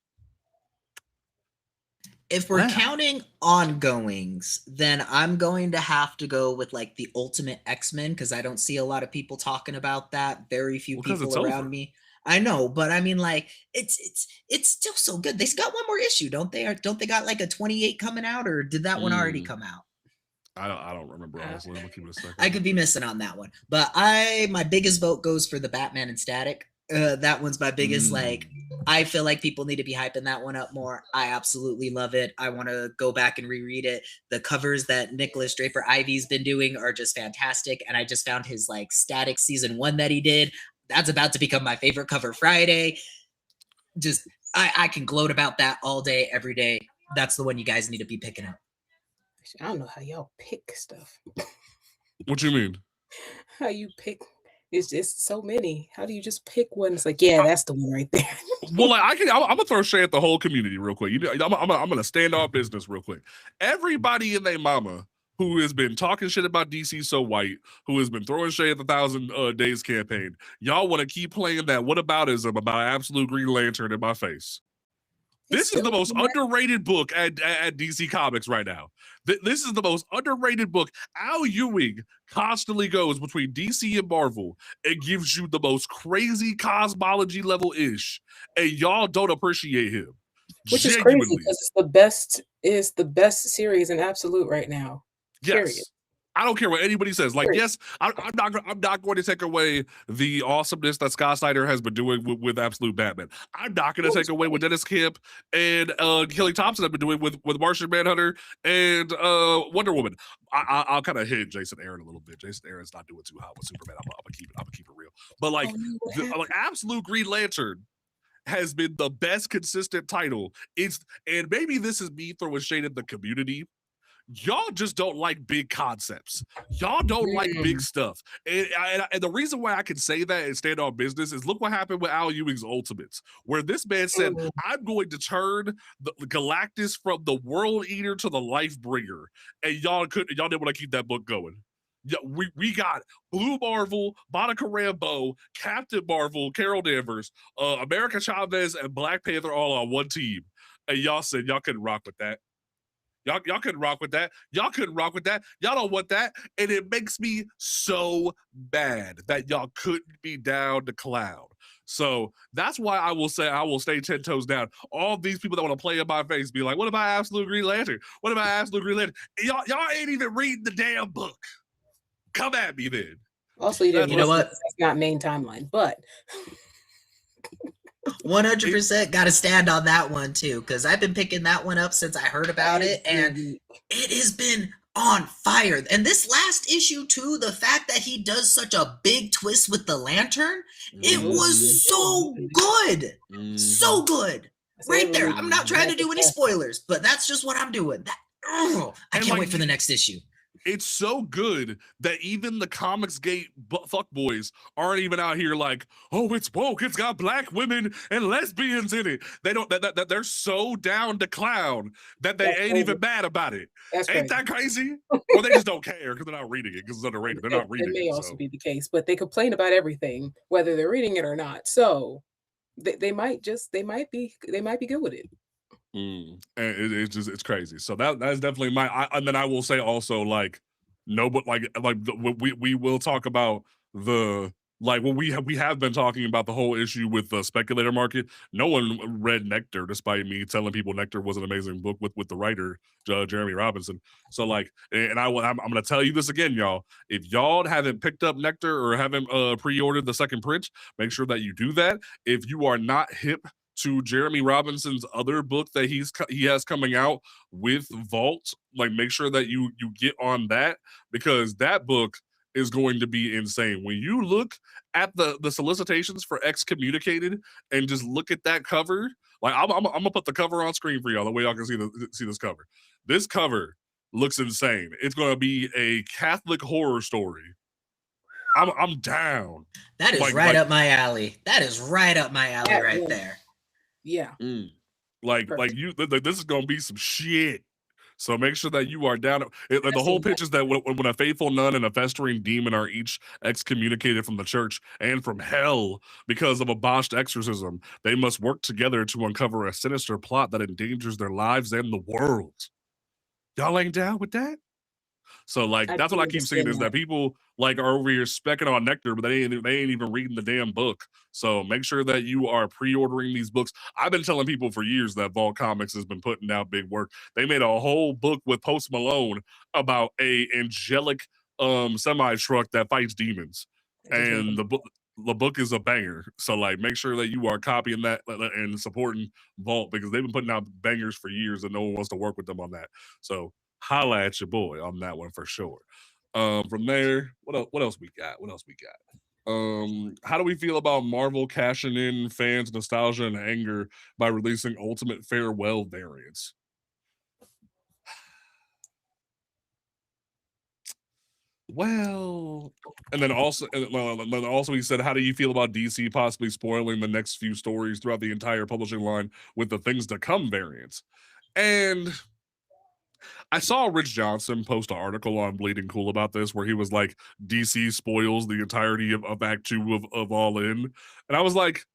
If we're counting ongoings, then I'm going to have to go with like the Ultimate X-Men, because I don't see a lot of people talking about that. Very few people around me. I know, but I mean, like, it's still so good. They got one more issue, don't they? Or don't they got like a 28 coming out, or did that one already come out? I don't remember, honestly. I'm gonna keep it a second. I could be missing on that one, but my biggest vote goes for the Batman and Static. That one's my biggest, like, I feel like people need to be hyping that one up more. I absolutely love it. I want to go back and reread it. The covers that Nicholas Draper Ivy's been doing are just fantastic. And I just found his like Static season 1 that he did. That's about to become my favorite cover Friday. Just, I can gloat about that all day, every day. That's the one you guys need to be picking up. I don't know how y'all pick stuff. What you mean? How you pick? It's just so many. How do you just pick one? It's like, yeah, that's the one right there. Well, like I'm gonna throw shade at the whole community real quick. I'm gonna stand on business real quick. Everybody and their mama who has been talking shit about DC So White, who has been throwing shade at the 1,000 Days campaign, y'all want to keep playing that whataboutism about Absolute Green Lantern in my face. This is the most underrated book at DC Comics right now. This is the most underrated book. Al Ewing constantly goes between DC and Marvel and gives you the most crazy cosmology level-ish, and y'all don't appreciate him. Which is crazy because it's the best series in Absolute right now. Yes. Period. I don't care what anybody says. Like, yes, I'm not going to take away the awesomeness that Scott Snyder has been doing with Absolute Batman. I'm not going to take away what Dennis Camp and Kelly Thompson have been doing with Martian Manhunter and Wonder Woman. I'll kind of hit Jason Aaron a little bit. Jason Aaron's not doing too hot with Superman. I'm gonna keep it real. But like, like Absolute Green Lantern has been the best consistent title. And maybe this is me throwing shade at the community. Y'all just don't like big concepts. Y'all don't like big stuff. And the reason why I can say that and stand on business is look what happened with Al Ewing's Ultimates, where this man said, I'm going to turn the Galactus from the World Eater to the Life Bringer. And y'all didn't want to keep that book going. Yeah, we got Blue Marvel, Monica Rambeau, Captain Marvel, Carol Danvers, America Chavez, and Black Panther all on one team. And y'all said y'all couldn't rock with that. Y'all couldn't rock with that. Y'all couldn't rock with that. Y'all don't want that. And it makes me so mad that y'all couldn't be down to Cloud. So that's why I will say I will stay 10 toes down. All these people that want to play in my face be like, what about Absolute Green Lantern? What about Absolute Green Lantern? Y'all ain't even reading the damn book. Come at me then. Also, you know what? That's not main timeline, but 100% got to stand on that one too, because I've been picking that one up since I heard about it, and it has been on fire. And this last issue too, the fact that he does such a big twist with the lantern, it was so good, so good. Right there. I'm not trying to do any spoilers, but that's just what I'm doing. I can't wait for the next issue. It's so good that even the Comics Gate fuckboys aren't even out here like, oh, it's woke, it's got black women and lesbians in it. They don't. That they're so down to Clown that they ain't even mad about it. Ain't that crazy? Or they just don't care because they're not reading it because it's underrated. They're not reading it. It may also be the case, but they complain about everything, whether they're reading it or not. So they might be good with it. And it's crazy. So that's definitely and then I will say also like no, but we will talk about the when we have been talking about the whole issue with the speculator market. No one read Nectar, despite me telling people Nectar was an amazing book with the writer Jeremy Robinson. So and I'm going to tell you this again, y'all. If y'all haven't picked up Nectar or haven't pre-ordered the second print, make sure that you do that. If you are not hip to Jeremy Robinson's other book that he has coming out with Vault, make sure that you get on that, because that book is going to be insane. When you look at the solicitations for Excommunicated and just look at that cover, I'm gonna put the cover on screen for y'all, the way y'all can see this cover. This cover looks insane. It's gonna be a Catholic horror story. I'm down. That is right up my alley. That is right up my alley right there. Yeah. This is gonna be some shit. So make sure that you are down. The whole pitch is that when a faithful nun and a festering demon are each excommunicated from the church and from hell because of a botched exorcism, they must work together to uncover a sinister plot that endangers their lives and the world. Y'all ain't down with that? So that's what I keep saying is that people are over here specking on Nectar, but they ain't even reading the damn book. So make sure that you are pre-ordering these books. I've been telling people for years that Vault Comics has been putting out big work. They made a whole book with Post Malone about a angelic semi-truck that fights demons, and the book is a banger. So make sure that you are copying that and supporting Vault, because they've been putting out bangers for years and no one wants to work with them on that. So holla at your boy on that one for sure. From there, what else we got? How do we feel about Marvel cashing in fans' nostalgia and anger by releasing Ultimate Farewell variants? Well, and then also he said, how do you feel about DC possibly spoiling the next few stories throughout the entire publishing line with the Things to Come variants? And I saw Rich Johnson post an article on Bleeding Cool about this, where he was like, DC spoils the entirety of Act 2 of All In. And I was like,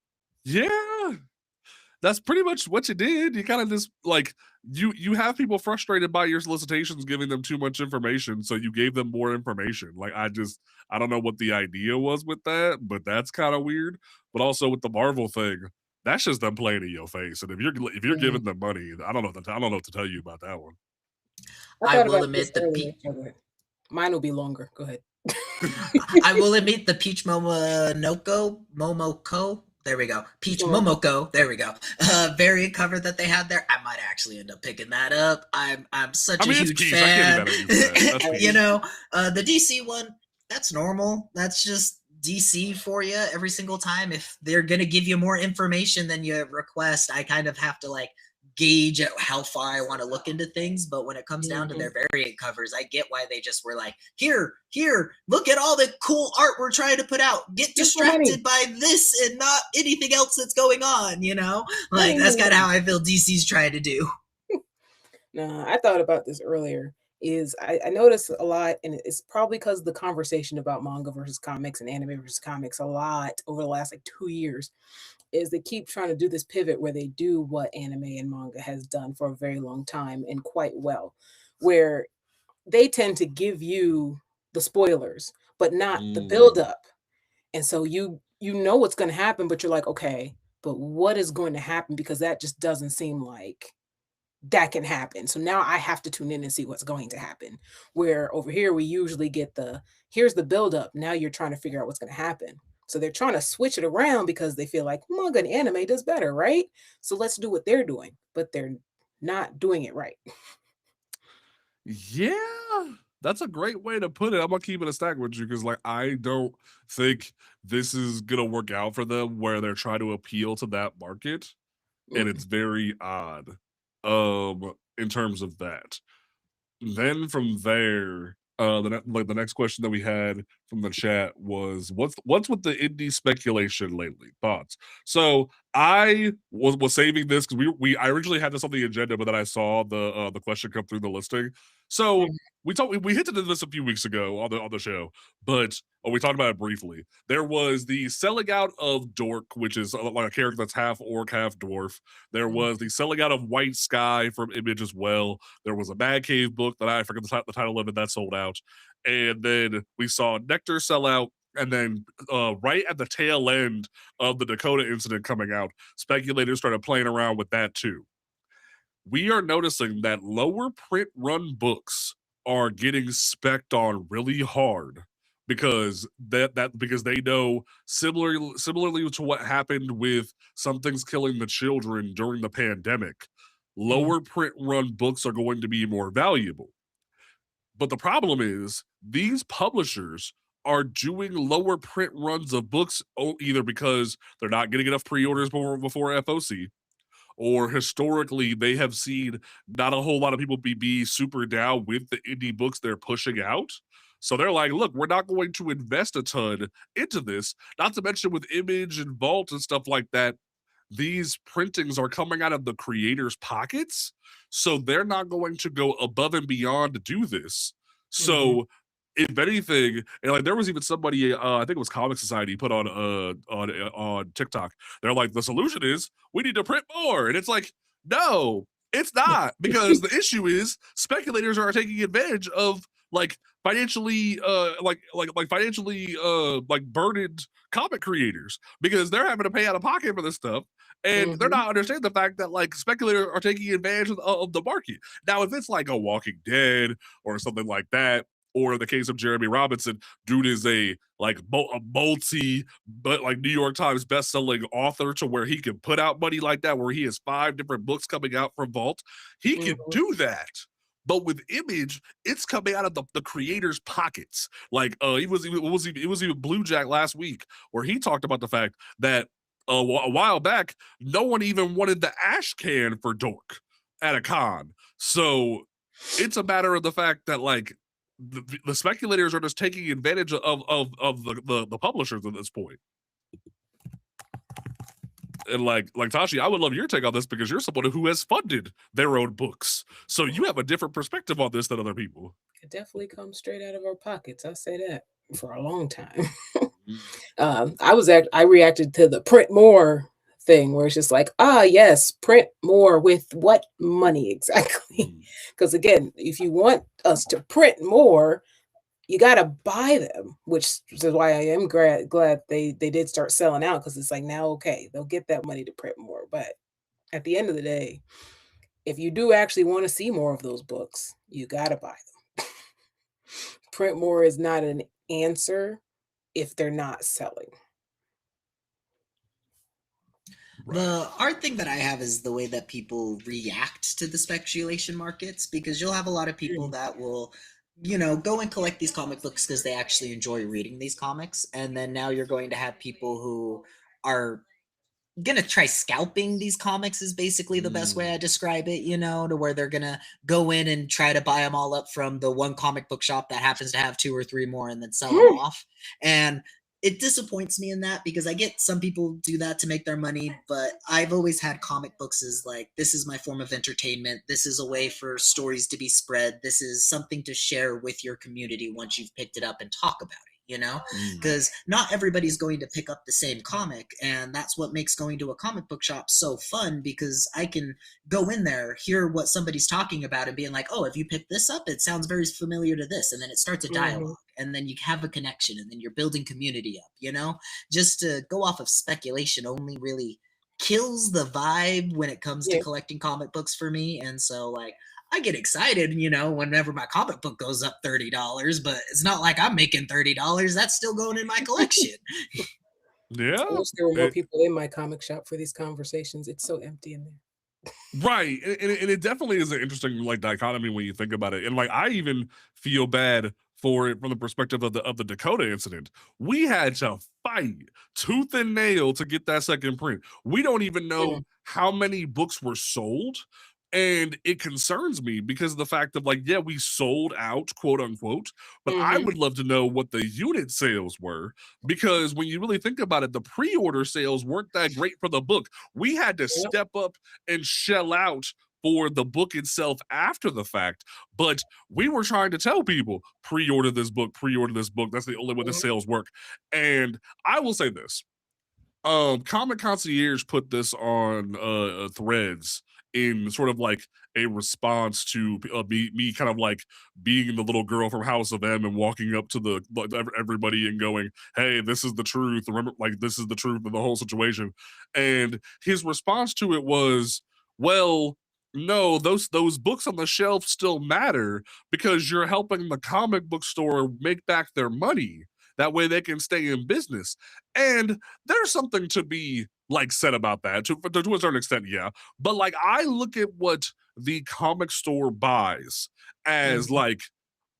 yeah, that's pretty much what you did. You kind of just you have people frustrated by your solicitations giving them too much information, so you gave them more information. I don't know what the idea was with that, but that's kind of weird. But also with the Marvel thing, that's just them playing in your face. And if you're giving them money, I don't know what to tell you about that one. I will admit mine will be longer. Go ahead. I will admit the Peach Momoko. There we go. Peach Momoko. There we go. Variant cover that they had there. I might actually end up picking that up. I'm such a huge fan. The DC one, that's normal. That's just DC for you every single time. If they're gonna give you more information than you request, I kind of have to gauge at how far I want to look into things. But when it comes down to their variant covers, I get why they just were like, here, look at all the cool art we're trying to put out. Get distracted by this and not anything else that's going on, That's kind of how I feel DC's trying to do. No, I thought about this earlier. I noticed a lot, and it's probably because of the conversation about manga versus comics and anime versus comics a lot over the last 2 years. is they keep trying to do this pivot where they do what anime and manga has done for a very long time and quite well, where they tend to give you the spoilers, but not the build up. And so you know what's going to happen, but you're like, okay, but what is going to happen? Because that just doesn't seem like that can happen. So now I have to tune in and see what's going to happen. Where over here we usually get here's the build up. Now you're trying to figure out what's going to happen. So they're trying to switch it around because they feel like manga and anime does better, right? So let's do what they're doing, but they're not doing it right. Yeah, that's a great way to put it. I'm gonna keep it a stack with you because, like, I don't think this is gonna work out for them where they're trying to appeal to that market, and it's very odd, in terms of that. Then from there, the next question that we had from the chat was, what's with the indie speculation lately? Thoughts? So I was saving this because I originally had this on the agenda, but then I saw the question come through the listing. So we hinted at this a few weeks ago on the show, but we talked about it briefly. There was the selling out of Dork, which is like a character that's half orc, half dwarf. There was the selling out of White Sky from Image as well. There was a Mad Cave book that I forget the title of it that sold out. And then we saw Nectar sell out. And then right at the tail end of the Dakota incident coming out, speculators started playing around with that too. We are noticing that lower print run books are getting specced on really hard because because they know similarly to what happened with Something's Killing the Children during the pandemic, lower print run books are going to be more valuable. But the problem is these publishers are doing lower print runs of books either because they're not getting enough pre-orders before FOC, or historically they have seen not a whole lot of people be super down with the indie books they're pushing out. So they're like, look, we're not going to invest a ton into this. Not to mention with Image and Vault and stuff like that, these printings are coming out of the creators' pockets. So they're not going to go above and beyond to do this. So if anything, and like there was even somebody, I think it was Comic Society, put on TikTok. They're like, the solution is we need to print more, and it's like, no, it's not, because the issue is speculators are taking advantage of like financially, like burdened comic creators because they're having to pay out of pocket for this stuff. And they're not understanding the fact that like speculators are taking advantage of the market. Now, if it's like a Walking Dead or something like that, or in the case of Jeremy Robinson, dude is a multi, but like New York Times bestselling author to where he can put out money like that, where he has 5 different books coming out from Vault. He can do that. But with Image, it's coming out of the creator's pockets. Like it was even Blue Jack last week where he talked about the fact that a while back, no one even wanted the ash can for Dork at a con. So it's a matter of the fact that like the speculators are just taking advantage of the publishers at this point. And like Tashi, I would love your take on this because you're someone who has funded their own books, so you have a different perspective on this than other people. It definitely comes straight out of our pockets. I say that for a long time. I reacted to the print more thing where it's just like, yes, print more with what money exactly? Because again, if you want us to print more, you got to buy them, which is why I am glad they did start selling out, because it's like now, okay, they'll get that money to print more. But at the end of the day, if you do actually want to see more of those books, you got to buy them. Print more is not an answer if they're not selling. The hard thing that I have is the way that people react to the speculation markets, because you'll have a lot of people that will, go and collect these comic books because they actually enjoy reading these comics. And then now you're going to have people who are gonna try scalping these comics is basically the best way I describe it, to where they're gonna go in and try to buy them all up from the one comic book shop that happens to have 2 or 3 more and then sell them off. And it disappoints me in that, because I get some people do that to make their money, but I've always had comic books as like, this is my form of entertainment. This is a way for stories to be spread. This is something to share with your community once you've picked it up and talk about you know, because not everybody's going to pick up the same comic, and that's what makes going to a comic book shop so fun, because I can go in there, hear what somebody's talking about, and being like, oh, if you pick this up, it sounds very familiar to this, and then it starts a dialogue, and then you have a connection, and then you're building community up, you know. Just to go off of speculation only really kills the vibe when it comes to collecting comic books for me. And so, like, I get excited, you know, whenever my comic book goes up $30, but it's not like I'm making $30. That's still going in my collection. Yeah. I wish there were more people in my comic shop for these conversations. It's so empty in there. Right. And it definitely is an interesting like dichotomy when you think about it. And like I even feel bad for it from the perspective of the Dakota incident. We had to fight tooth and nail to get that second print. We don't even know how many books were sold. And it concerns me because of the fact of like, yeah, we sold out, quote unquote, but I would love to know what the unit sales were, because when you really think about it, the pre-order sales weren't that great for the book. We had to step up and shell out for the book itself after the fact, but we were trying to tell people, pre-order this book, pre-order this book. That's the only way the sales work. And I will say this, Comic Concierge put this on Threads in sort of like a response to me kind of like being the little girl from House of M and walking up to the everybody and going, hey, this is the truth. Remember, like, this is the truth of the whole situation. And his response to it was, well, no, those books on the shelf still matter because you're helping the comic book store make back their money. That way they can stay in business. And there's something to be like said about that to a certain extent, yeah. But like I look at what the comic store buys as like,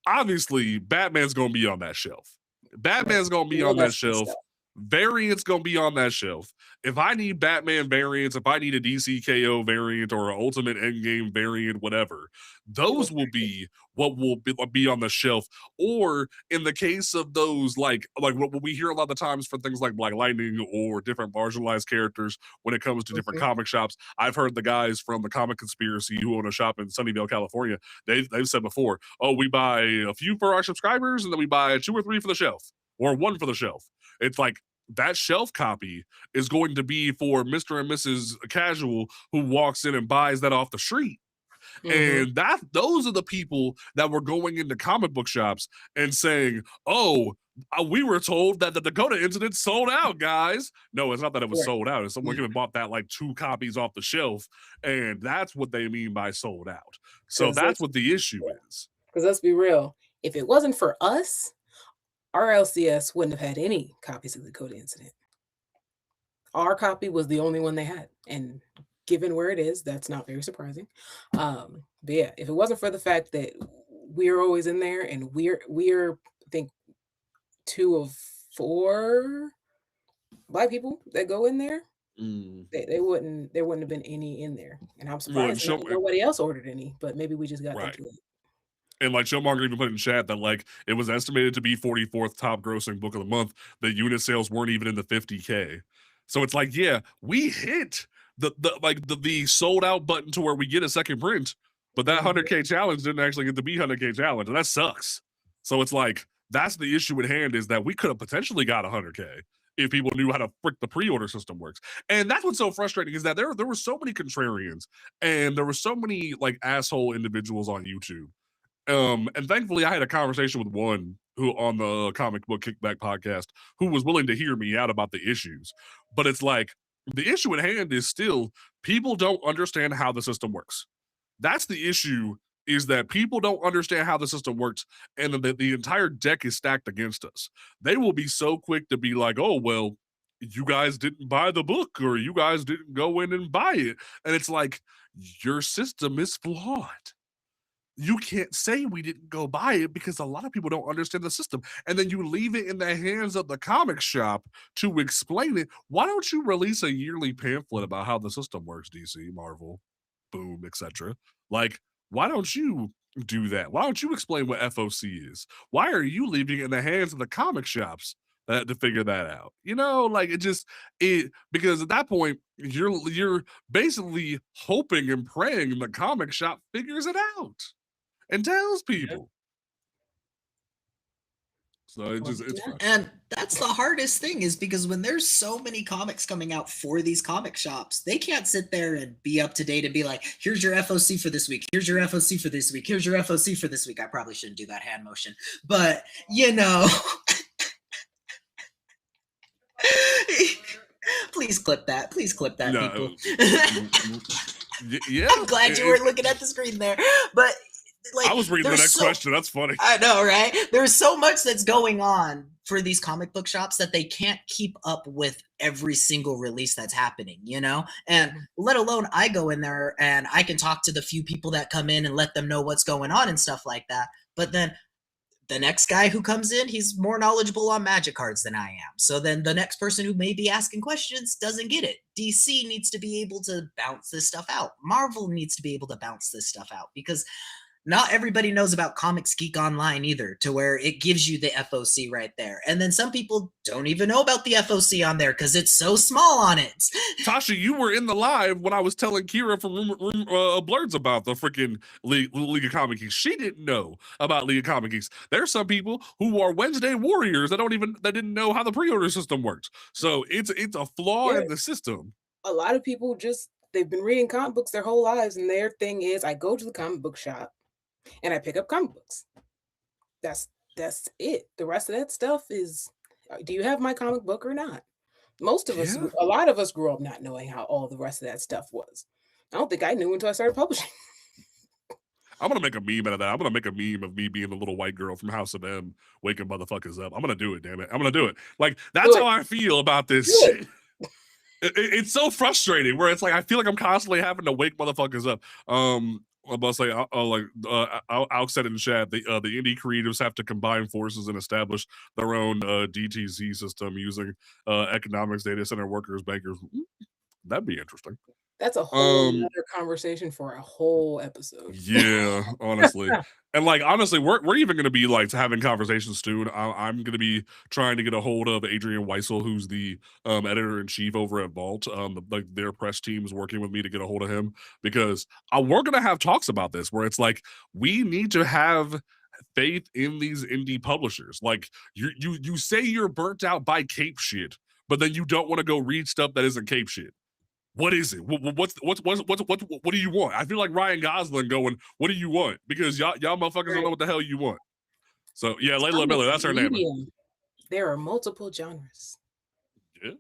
obviously Batman's gonna be on that shelf. Batman's gonna be on that shelf. Variants gonna be on that shelf. If I need Batman variants, if I need a DC KO variant or an Ultimate Endgame variant, whatever, those will be what will be on the shelf. Or in the case of those, like what we hear a lot of the times for things like Black Lightning or different marginalized characters when it comes to different comic shops. I've heard the guys from the Comic Conspiracy who own a shop in Sunnyvale, California, they've said before, oh, we buy a few for our subscribers and then we buy 2 or 3 for the shelf or 1 for the shelf. It's like, that shelf copy is going to be for Mr. and Mrs. Casual who walks in and buys that off the street. And those are the people that were going into comic book shops and saying, oh, we were told that the Dakota incident sold out, guys. No, it's not that it was sold out. It's someone came and bought that like 2 copies off the shelf. And that's what they mean by sold out. So that's what the issue is. Because let's be real. If it wasn't for us, our LCS wouldn't have had any copies of the Dakota incident. Our copy was the only one they had. And given where it is, that's not very surprising. But yeah, if it wasn't for the fact that we're always in there and we're I think 2 of 4 Black people that go in there, there wouldn't have been any in there. And I'm surprised nobody else ordered any, but maybe we just got into it. And like Joe Margaret even put in chat that like it was estimated to be 44th top grossing book of the month. The unit sales weren't even in the 50K. So it's like, yeah, we hit the sold out button to where we get a second print, but that 100K challenge didn't actually get to be 100K challenge, and that sucks. So it's like, that's the issue at hand, is that we could have potentially got 100K if people knew how to frick the pre-order system works. And that's what's so frustrating, is that there were so many contrarians and there were so many like asshole individuals on YouTube. And thankfully I had a conversation with one who on the Comic Book Kickback podcast who was willing to hear me out about the issues. But it's like, the issue at hand is still people don't understand how the system works. That's the issue, is that people don't understand how the system works, and the entire deck is stacked against us. They will be so quick to be like, oh, well, you guys didn't buy the book, or you guys didn't go in and buy it. And it's like, your system is flawed. You can't say we didn't go buy it because a lot of people don't understand the system. And then you leave it in the hands of the comic shop to explain it. Why don't you release a yearly pamphlet about how the system works, DC, Marvel, Boom, etc.? Like, why don't you do that? Why don't you explain what FOC is? Why are you leaving it in the hands of the comic shops to figure that out? You know, like because at that point, you're basically hoping and praying the comic shop figures it out and tells people. So it's fresh. And that's the hardest thing, is because when there's so many comics coming out for these comic shops, they can't sit there and be up to date and be like, here's your FOC for this week. Here's your FOC for this week. Here's your FOC for this week. I probably shouldn't do that hand motion, but you know, please clip that. Please clip that, people. Yeah. I'm glad you were looking at the screen there, but like, I was reading the next question. That's funny. I know, right? There's so much that's going on for these comic book shops that they can't keep up with every single release that's happening, you know? And let alone I go in there and I can talk to the few people that come in and let them know what's going on and stuff like that. But then the next guy who comes in, he's more knowledgeable on Magic cards than I am. So then the next person who may be asking questions doesn't get it. DC needs to be able to bounce this stuff out. Marvel needs to be able to bounce this stuff out, because not everybody knows about Comics Geek Online either, to where it gives you the FOC right there. And then some people don't even know about the FOC on there because it's so small on it. Tasha, you were in the live when I was telling Kira from Blurds about the freaking League of Comic Geeks. She didn't know about League of Comic Geeks. There's some people who are Wednesday warriors that didn't know how the pre-order system works. So it's a flaw in the system. A lot of people they've been reading comic books their whole lives, and their thing is, I go to the comic book shop and I pick up comic books. That's it. The rest of that stuff is, do you have my comic book or not? Most of us, a lot of us grew up not knowing how all the rest of that stuff was. I don't think I knew until I started publishing. I'm going to make a meme out of that. I'm going to make a meme of me being the little white girl from House of M waking motherfuckers up. I'm going to do it, damn it. I'm going to do it. Like, that's how I feel about this shit. It's so frustrating where it's like, I feel like I'm constantly having to wake motherfuckers up. I'm about to say, Alex said in the chat, the indie creatives have to combine forces and establish their own DTZ system using economics, data center workers, bankers. That'd be interesting. That's a whole other conversation for a whole episode. Yeah, honestly. And like, honestly, we're even going to be like having conversations soon. I'm going to be trying to get a hold of Adrian Weissel, who's the editor-in-chief over at Vault. Like their press team is working with me to get a hold of him, because we're going to have talks about this where it's like, we need to have faith in these indie publishers. Like you say you're burnt out by Cape shit, but then you don't want to go read stuff that isn't Cape shit. What is it? What do you want? I feel like Ryan Gosling going, what do you want? Because y'all motherfuckers don't know what the hell you want. So yeah, Layla Miller, that's her name. There are multiple genres. Yeah.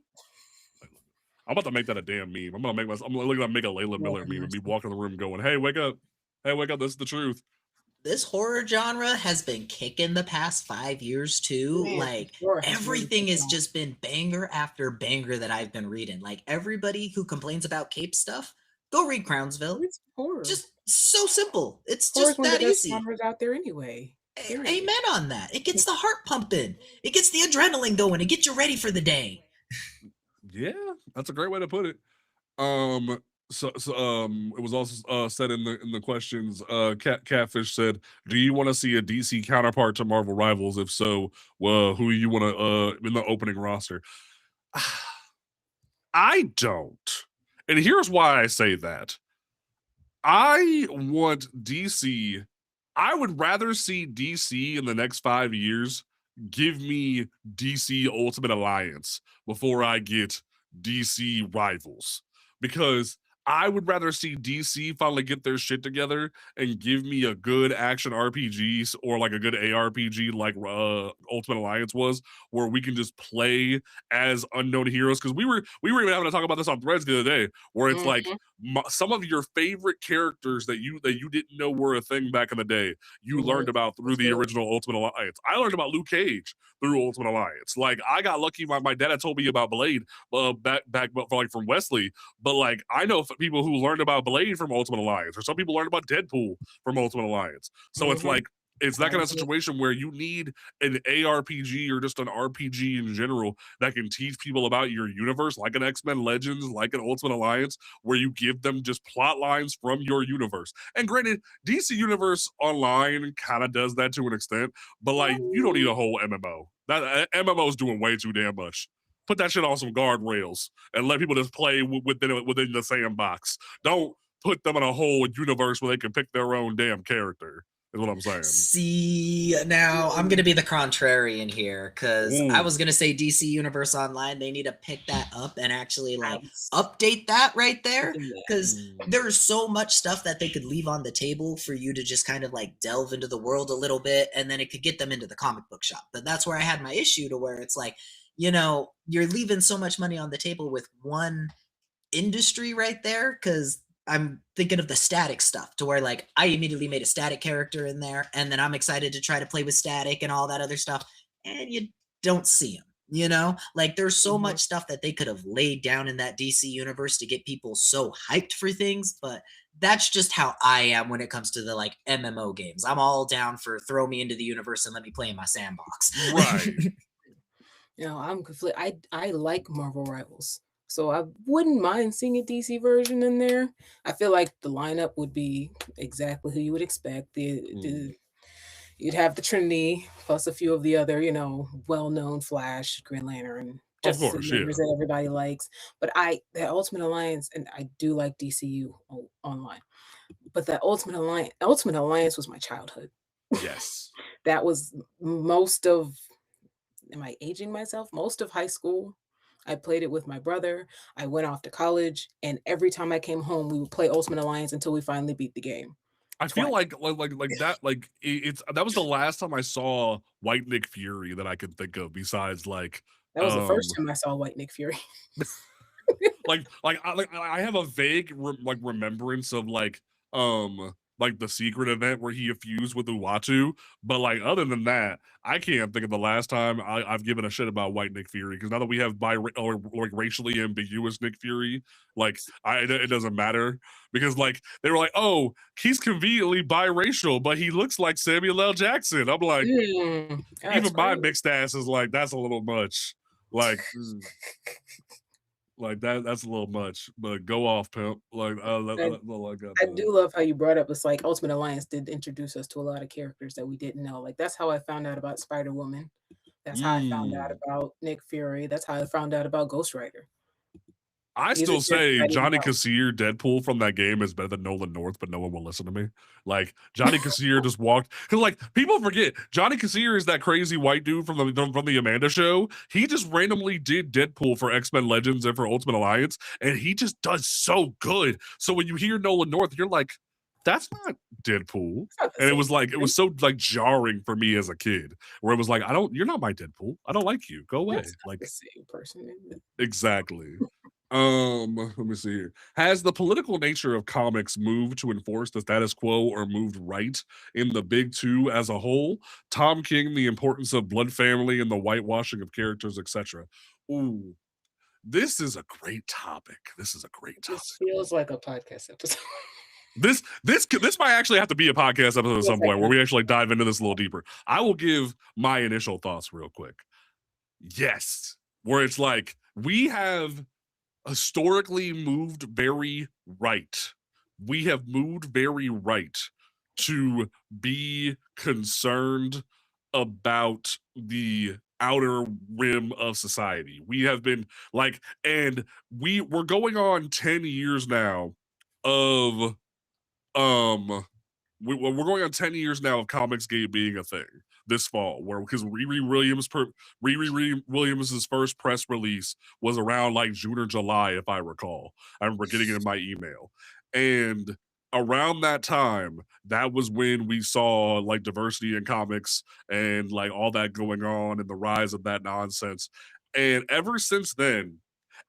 I'm about to make that a damn meme. I'm gonna make a Layla Miller meme and be walking in the room going, hey, wake up. Hey, wake up, this is the truth. This horror genre has been kicking the past 5 years too. Man, like everything has just been banger after banger that I've been reading. Like everybody who complains about Cape stuff, go read Crownsville. It's horror. Just so simple. It's just that easy. Genres out there anyway. Amen on that. It gets the heart pumping. It gets the adrenaline going. It gets you ready for the day. Yeah, that's a great way to put it. So it was also said in the questions. Catfish said, "Do you want to see a DC counterpart to Marvel Rivals? If so, well, who you want to in the opening roster?" I don't, and here's why I say that. I want DC. I would rather see DC in the next 5 years give me DC Ultimate Alliance before I get DC Rivals, because I would rather see DC finally get their shit together and give me a good action RPG or like a good ARPG like Ultimate Alliance was, where we can just play as unknown heroes. Because we were even having to talk about this on Threads the other day, where it's like some of your favorite characters that you didn't know were a thing back in the day, you learned about through the original Ultimate Alliance. I learned about Luke Cage through Ultimate Alliance. Like, I got lucky. My dad had told me about Blade back like from Wesley, but like I know people who learned about Blade from Ultimate Alliance, or some people learned about Deadpool from Ultimate Alliance. So it's like, it's that kind of situation where you need an ARPG or just an RPG in general that can teach people about your universe, like an X-Men Legends, like an Ultimate Alliance, where you give them just plot lines from your universe. And granted, DC Universe Online kind of does that to an extent, but like, you don't need a whole MMO. That MMO is doing way too damn much. Put that shit on some guardrails and let people just play within the sandbox. Don't put them in a whole universe where they can pick their own damn character. what I'm saying. See, now I'm gonna be the contrarian here because I Ooh. was gonna say DC Universe Online. They need to pick that up and actually like Nice. update that right there Something that- because Mm. there's so much stuff that they could leave on the table for you to just kind of like delve into the world a little bit, and then it could get them into the comic book shop. But that's where I had my issue, to where it's like, you know, you're leaving so much money on the table with one industry right there, because I'm thinking of the static stuff, to where like I immediately made a static character in there, and then I'm excited to try to play with static and all that other stuff, and you don't see him. You know, like there's so Mhm. much stuff that they could have laid down in that DC universe to get people so hyped for things, but that's just how I am when it comes to the like MMO games. I'm all down for throw me into the universe and let me play in my sandbox. Right. You know, I'm conflicted. I like Marvel Rivals, so I wouldn't mind seeing a DC version in there. I feel like the lineup would be exactly who you would expect. You'd have the Trinity plus a few of the other, you know, well-known Flash, Green Lantern, Of Justice course, League yeah. members that everybody likes. But the Ultimate Alliance, and I do like DCU online, but the Ultimate Alliance was my childhood. Yes. That was most of, am I aging myself? Most of high school. I played it with my brother. I went off to college, and every time I came home, we would play Ultimate Alliance until we finally beat the game. I feel Twice. like that, like it's that was the last time I saw White Nick Fury that I could think of, besides like That was the first time I saw White Nick Fury. I have a vague remembrance of like the secret event where he fused with Uatu, but like other than that, I can't think of the last time I've given a shit about White Nick Fury, because now that we have like racially ambiguous Nick Fury, like it doesn't matter, because like they were like, oh, he's conveniently biracial, but he looks like Samuel L. Jackson. I'm like, even my mixed ass is like, that's a little much. Like like that's a little much, but go off, pimp. Like I do love how you brought up, it's like Ultimate Alliance did introduce us to a lot of characters that we didn't know. Like that's how I found out about Spider-Woman. That's how I found out about Nick Fury. That's how I found out about Ghost Rider. I These are still characters I say didn't Johnny know. Cassier Deadpool from that game is better than Nolan North, but no one will listen to me. Like Johnny Cassier just walked, because like people forget Johnny Cassier is that crazy white dude from the Amanda Show. He just randomly did Deadpool for X-Men Legends and for Ultimate Alliance, and he just does so good. So when you hear Nolan North, you're like, that's not Deadpool. It's not the And it same was like, it person. was so like jarring for me as a kid, where it was like, you're not my Deadpool. I don't like you. Go away. That's not Like the same person. Is it? exactly. Let me see here. Has the political nature of comics moved to enforce the status quo or moved right in the big two as a whole? Tom King, the importance of blood family and the whitewashing of characters, etc. Ooh, this is a great topic. This is a great topic. This feels like a podcast episode. This might actually have to be a podcast episode at some point where we actually dive into this a little deeper. I will give my initial thoughts real quick. Yes, where it's like we have historically moved very right. We have moved very right to be concerned about the outer rim of society. We have been like, and we're going on 10 years now of we're going on 10 years now of Comicsgate being a thing this fall, where because Riri Williams' first press release was around like June or July, if I recall. I remember getting it in my email. And around that time, that was when we saw like diversity in comics and like all that going on and the rise of that nonsense. And ever since then,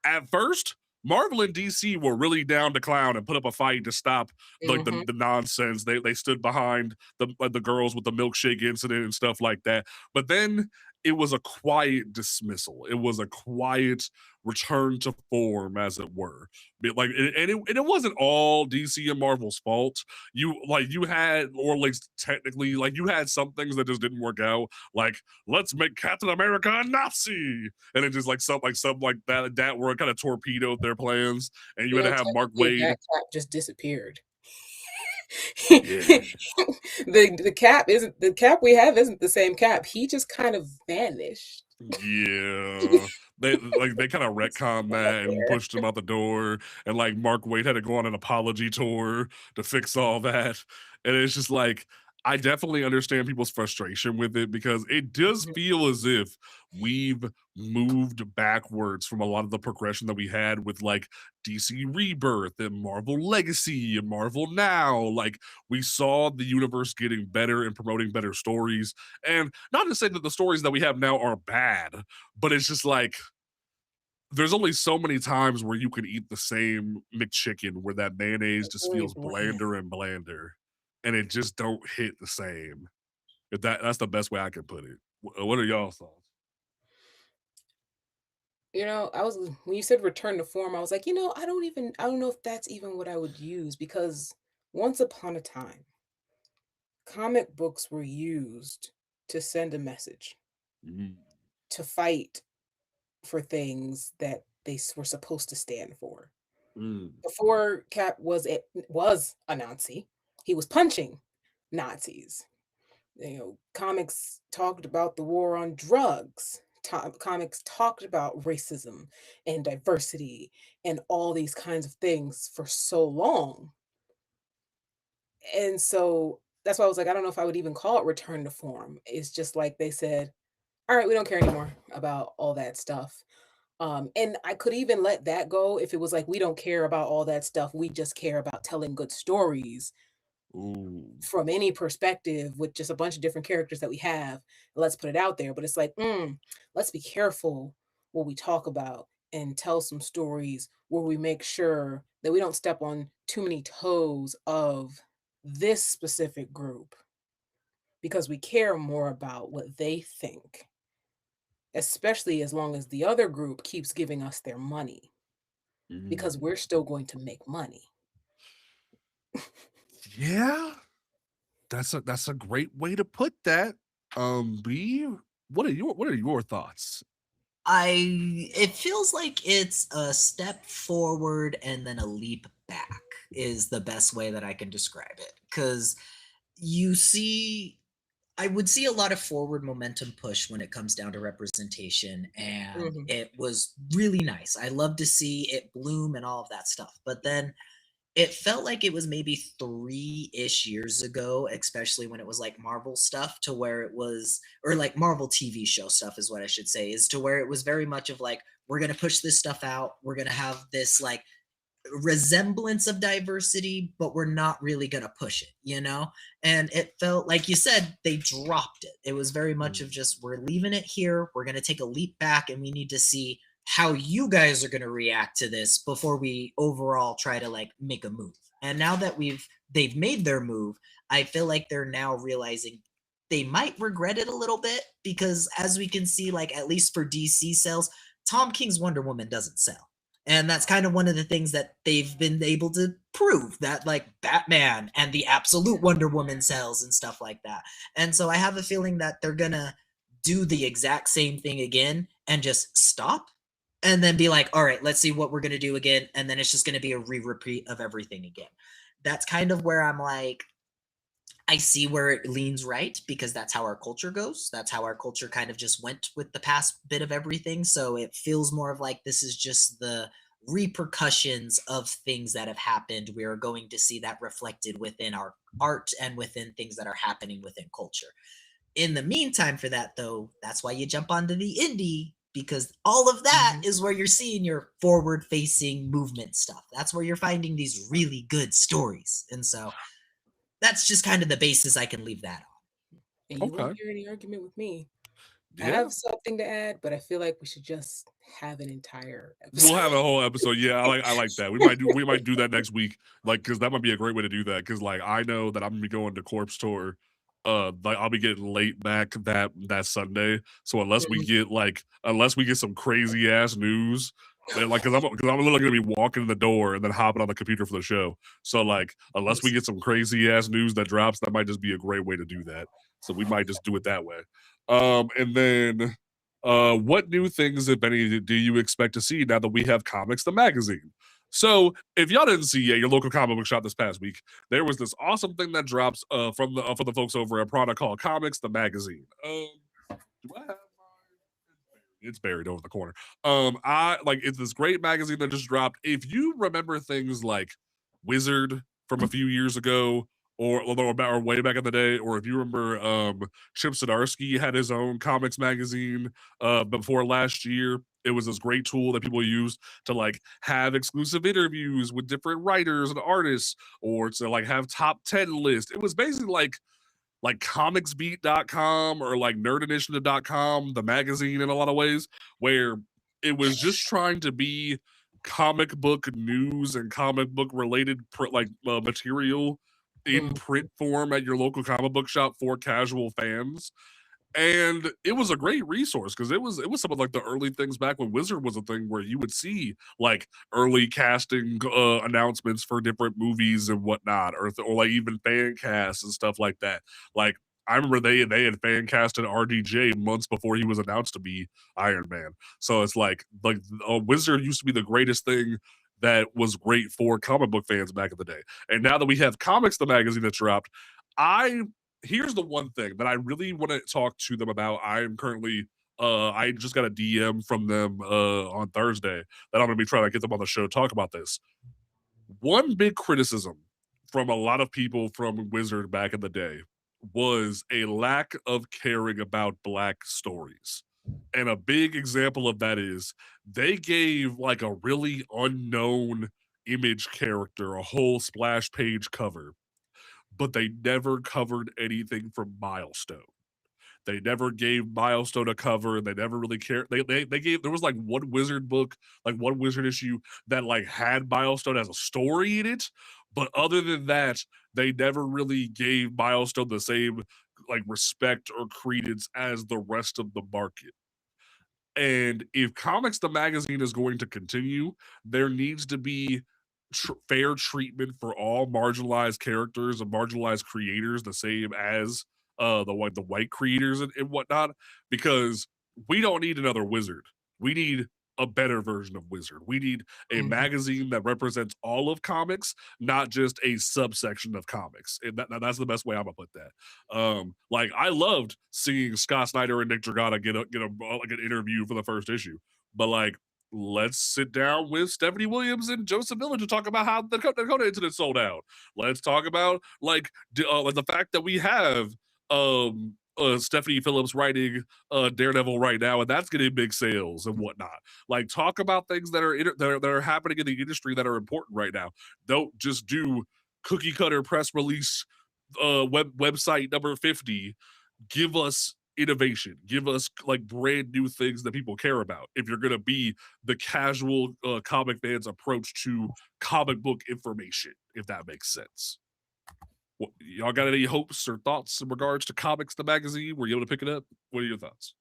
at first, Marvel and DC were really down to clown and put up a fight to stop like the nonsense. They stood behind the girls with the milkshake incident and stuff like that. But then it was a quiet dismissal. It was a quiet return to form, as it were. It wasn't all DC and Marvel's fault. You had, or like technically, like you had some things that just didn't work out. Like, let's make Captain America a Nazi, and it just like something like that where it kind of torpedoed their plans. And you had to have Mark Waid. That cap just disappeared. Yeah. the cap we have isn't the same cap. He just kind of vanished. Yeah. They kind of retconned that and pushed him out the door, and like Mark Waid had to go on an apology tour to fix all that. And it's just like, I definitely understand people's frustration with it because it does Mhm. feel as if we've moved backwards from a lot of the progression that we had with like DC Rebirth and Marvel Legacy and Marvel Now. Like we saw the universe getting better and promoting better stories. And not to say that the stories that we have now are bad, but it's just like there's only so many times where you can eat the same McChicken where that mayonnaise just Really feels bland. blander and blander and it just don't hit the same. If that's the best way I can put it. What are y'all's thoughts? I was when you said return to form, I was like, I don't know if that's even what I would use because once upon a time, comic books were used to send a message, Mm, to fight for things that were supposed to stand for. mm, Before Cap was a Nazi, he was punching Nazis. Comics talked about the war on drugs. Comics talked about racism and diversity and all these kinds of things for so long. And so that's why I was like, I don't know if I would even call it return to form. It's just like they said, all right, we don't care anymore about all that stuff. And I could even let that go if it was like, we don't care about all that stuff. We just care about telling good stories ooh, from any perspective with just a bunch of different characters that we have. Let's put it out there. But it's like, let's be careful what we talk about and tell some stories where we make sure that we don't step on too many toes of this specific group because we care more about what they think, especially as long as the other group keeps giving us their money because mm. we're still going to make money. Yeah, that's a great way to put that. B, what are your thoughts? It feels like it's a step forward and then a leap back is the best way that I can describe it. Cause you see I would see a lot of forward momentum push when it comes down to representation, and Mhm, it was really nice. I love to see it bloom and all of that stuff. But then it felt like it was maybe 3-ish years ago, especially when it was like Marvel stuff, to where it was, or like Marvel TV show stuff is what I should say, is to where it was very much of like, we're going to push this stuff out. We're going to have this like resemblance of diversity, but we're not really going to push it, you know? And it felt like you said they dropped it. It was very much of Mm, just, we're leaving it here. We're going to take a leap back and we need to see how you guys are going to react to this before we overall try to like make a move. And now that they've made their move, I feel like they're now realizing they might regret it a little bit because as we can see, like at least for DC sales, Tom King's Wonder Woman doesn't sell. And that's kind of one of the things that they've been able to prove that like Batman and the absolute Wonder Woman sells and stuff like that. And so I have a feeling that they're going to do the exact same thing again and just stop and then be like, all right, let's see what we're going to do again. And then it's just going to be a re-repeat of everything again. That's kind of where I'm like, I see where it leans right because that's how our culture goes. That's how our culture kind of just went with the past bit of everything. So it feels more of like this is just the repercussions of things that have happened. We are going to see that reflected within our art and within things that are happening within culture. In the meantime, for that though, that's why you jump onto the indie because all of that mhm. is where you're seeing your forward facing movement stuff. That's where you're finding these really good stories. And so that's just kind of the basis I can leave that on. And you won't okay. hear any argument with me. I Yeah. have something to add, but I feel like we should just have an entire We'll episode. have a whole episode. Yeah, I like that. We might do that next week. Like, cause that might be a great way to do that. Cause like I know that I'm gonna be going to Corpse Tour. Like I'll be getting late back that Sunday. So Mhm. unless we get some crazy ass news, then like cause I'm literally gonna be walking in the door and then hopping on the computer for the show. So like unless we Yes. get some crazy ass news that drops, that might just be a great way to do that. So we might just do it that way. And then what new things, if any, do you expect to see now that we have Comics the magazine? So, if y'all didn't see your local comic book shop this past week, there was this awesome thing that drops from the folks over at Prada called Comics the magazine. Do I have mine? It's buried over the corner. I like it's this great magazine that just dropped. If you remember things like Wizard from a few years ago, or way back in the day, or if you remember, Chip Zdarsky had his own comics magazine before last year. It was this great tool that people used to like have exclusive interviews with different writers and artists, or to like have top 10 lists. It was basically like comicsbeat.com or like nerdinitiative.com, the magazine in a lot of ways, where it was just trying to be comic book news and comic book related material in print form at your local comic book shop for casual fans. And it was a great resource because it was some of like the early things back when Wizard was a thing, where you would see like early casting announcements for different movies and whatnot, or like even fan casts and stuff like that. Like I remember they had fan casted RDJ months before he was announced to be Iron Man. So it's like Wizard used to be the greatest thing that was great for comic book fans back in the day. And now that we have Comics, the magazine that dropped, I here's the one thing that I really want to talk to them about. I'm currently I just got a DM from them on Thursday that I'm gonna be trying to get them on the show to talk about this. One big criticism from a lot of people from Wizard back in the day was a lack of caring about Black stories. And a big example of that is they gave like a really unknown Image character a whole splash page cover, but they never covered anything from Milestone. They never gave Milestone a cover, and they never really cared. They gave, there was like one Wizard book, like one Wizard issue that like had Milestone as a story in it, but other than that, they never really gave Milestone the same like respect or credence as the rest of the market. And if Comics the magazine is going to continue, there needs to be fair treatment for all marginalized characters and marginalized creators, the same as the white creators and whatnot, because we don't need another Wizard. We need a better version of Wizard. We need a magazine that represents all of comics, not just a subsection of comics. And that's the best way I'm gonna put that. Like I loved seeing Scott Snyder and Nick Dragana get like an interview for the first issue, but like let's sit down with Stephanie Williams and Joseph Miller to talk about how the Dakota incident sold out. Let's talk about like the fact that we have Stephanie Phillips writing Daredevil right now, and that's getting big sales and whatnot. Like, talk about things that are happening in the industry that are important right now. Don't just do cookie cutter press release website number 50. Give us innovation. Give us like brand new things that people care about. If you're gonna be the casual comic fans approach to comic book information, if that makes sense. Y'all got any hopes or thoughts in regards to Comics the magazine? Were you able to pick it up? What are your thoughts?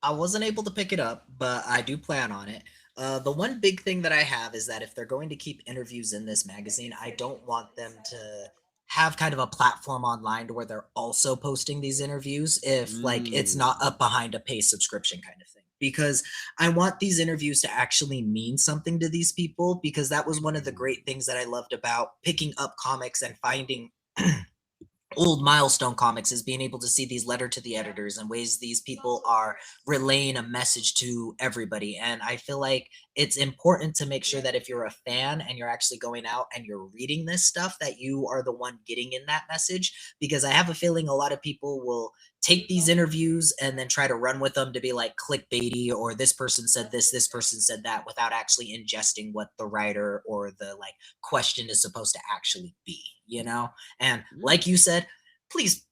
I wasn't able to pick it up, but I do plan on it. The one big thing that I have is that if they're going to keep interviews in this magazine, I don't want them to have kind of a platform online to where they're also posting these interviews if like it's not up behind a pay subscription kind of thing. Because I want these interviews to actually mean something to these people, because that was one of the great things that I loved about picking up comics and finding old Milestone comics, is being able to see these letter to the editors and ways these people are relaying a message to everybody. And I feel like it's important to make sure that if you're a fan and you're actually going out and you're reading this stuff, that you are the one getting in that message, because I have a feeling a lot of people will take these interviews and then try to run with them to be like clickbaity, or this person said this person said that, without actually ingesting what the writer or the like question is supposed to actually be, you know? And like you said, please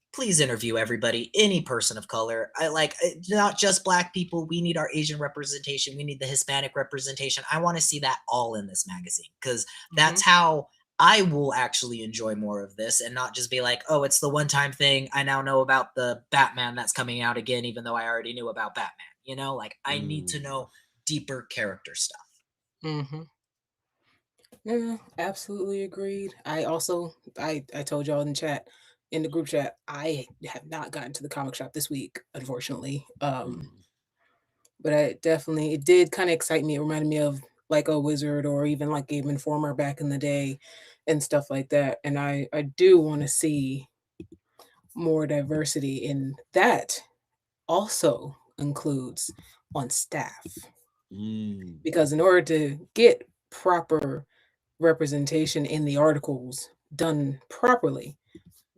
interview everybody, any person of color. I like not just Black people. We need our Asian representation. We need the Hispanic representation. I want to see that all in this magazine, because that's how I will actually enjoy more of this, and not just be like, oh, it's the one-time thing. I now know about the Batman that's coming out again, even though I already knew about Batman. You know, like I need to know deeper character stuff. Yeah, absolutely agreed. I also I told y'all in the chat, in the group chat, I have not gotten to the comic shop this week, unfortunately. But I definitely, it did kind of excite me. It reminded me of like a Wizard or even like Game Informer back in the day and stuff like that. And I do want to see more diversity, in that also includes on staff, because in order to get proper representation in the articles, done properly,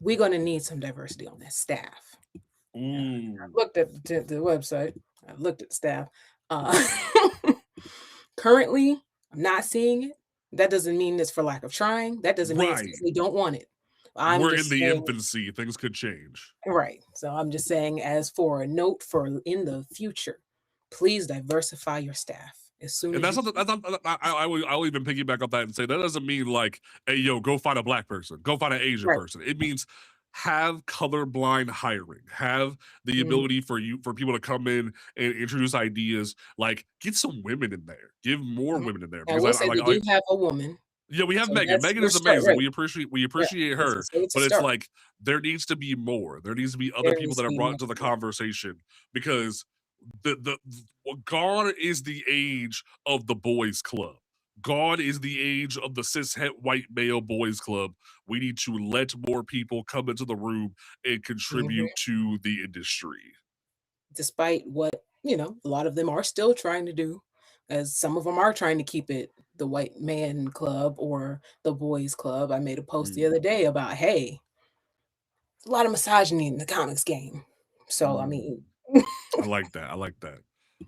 we're going to need some diversity on that staff. Ooh. I looked at the website. I looked at staff. Uh, currently, I'm not seeing it. That doesn't mean it's for lack of trying. That doesn't mean it's Right. because we don't want it. I'm We're just in the saying, infancy. Things could change. right. So I'm just saying, as for a note for in the future, please diversify your staff as soon And as that's you not, I'll even piggyback on that and say that doesn't mean like, hey, yo, go find a black person, go find an Asian right. person. It means have colorblind hiring, have the Mhm. ability for people to come in and introduce ideas. Like, get some women in there, give more women in there I because will I say like we do have a woman, yeah, we have so Megan. that's Megan we're is start amazing. right. We appreciate Yeah, her, so it's a but it's start. like there needs to be more. There needs to be other There people needs that to are be brought more. into the Yeah. conversation because the gone is the age of the boys club. Gone is the age of the cishet white male boys club. We need to let more people come into the room and contribute Mhm. to the industry. Despite what a lot of them are still trying to do, as some of them are trying to keep it the white man club or the boys club. I made a post the Mm, other day about, hey, a lot of misogyny in the comics game. So I mm. mean, I like that. I like that.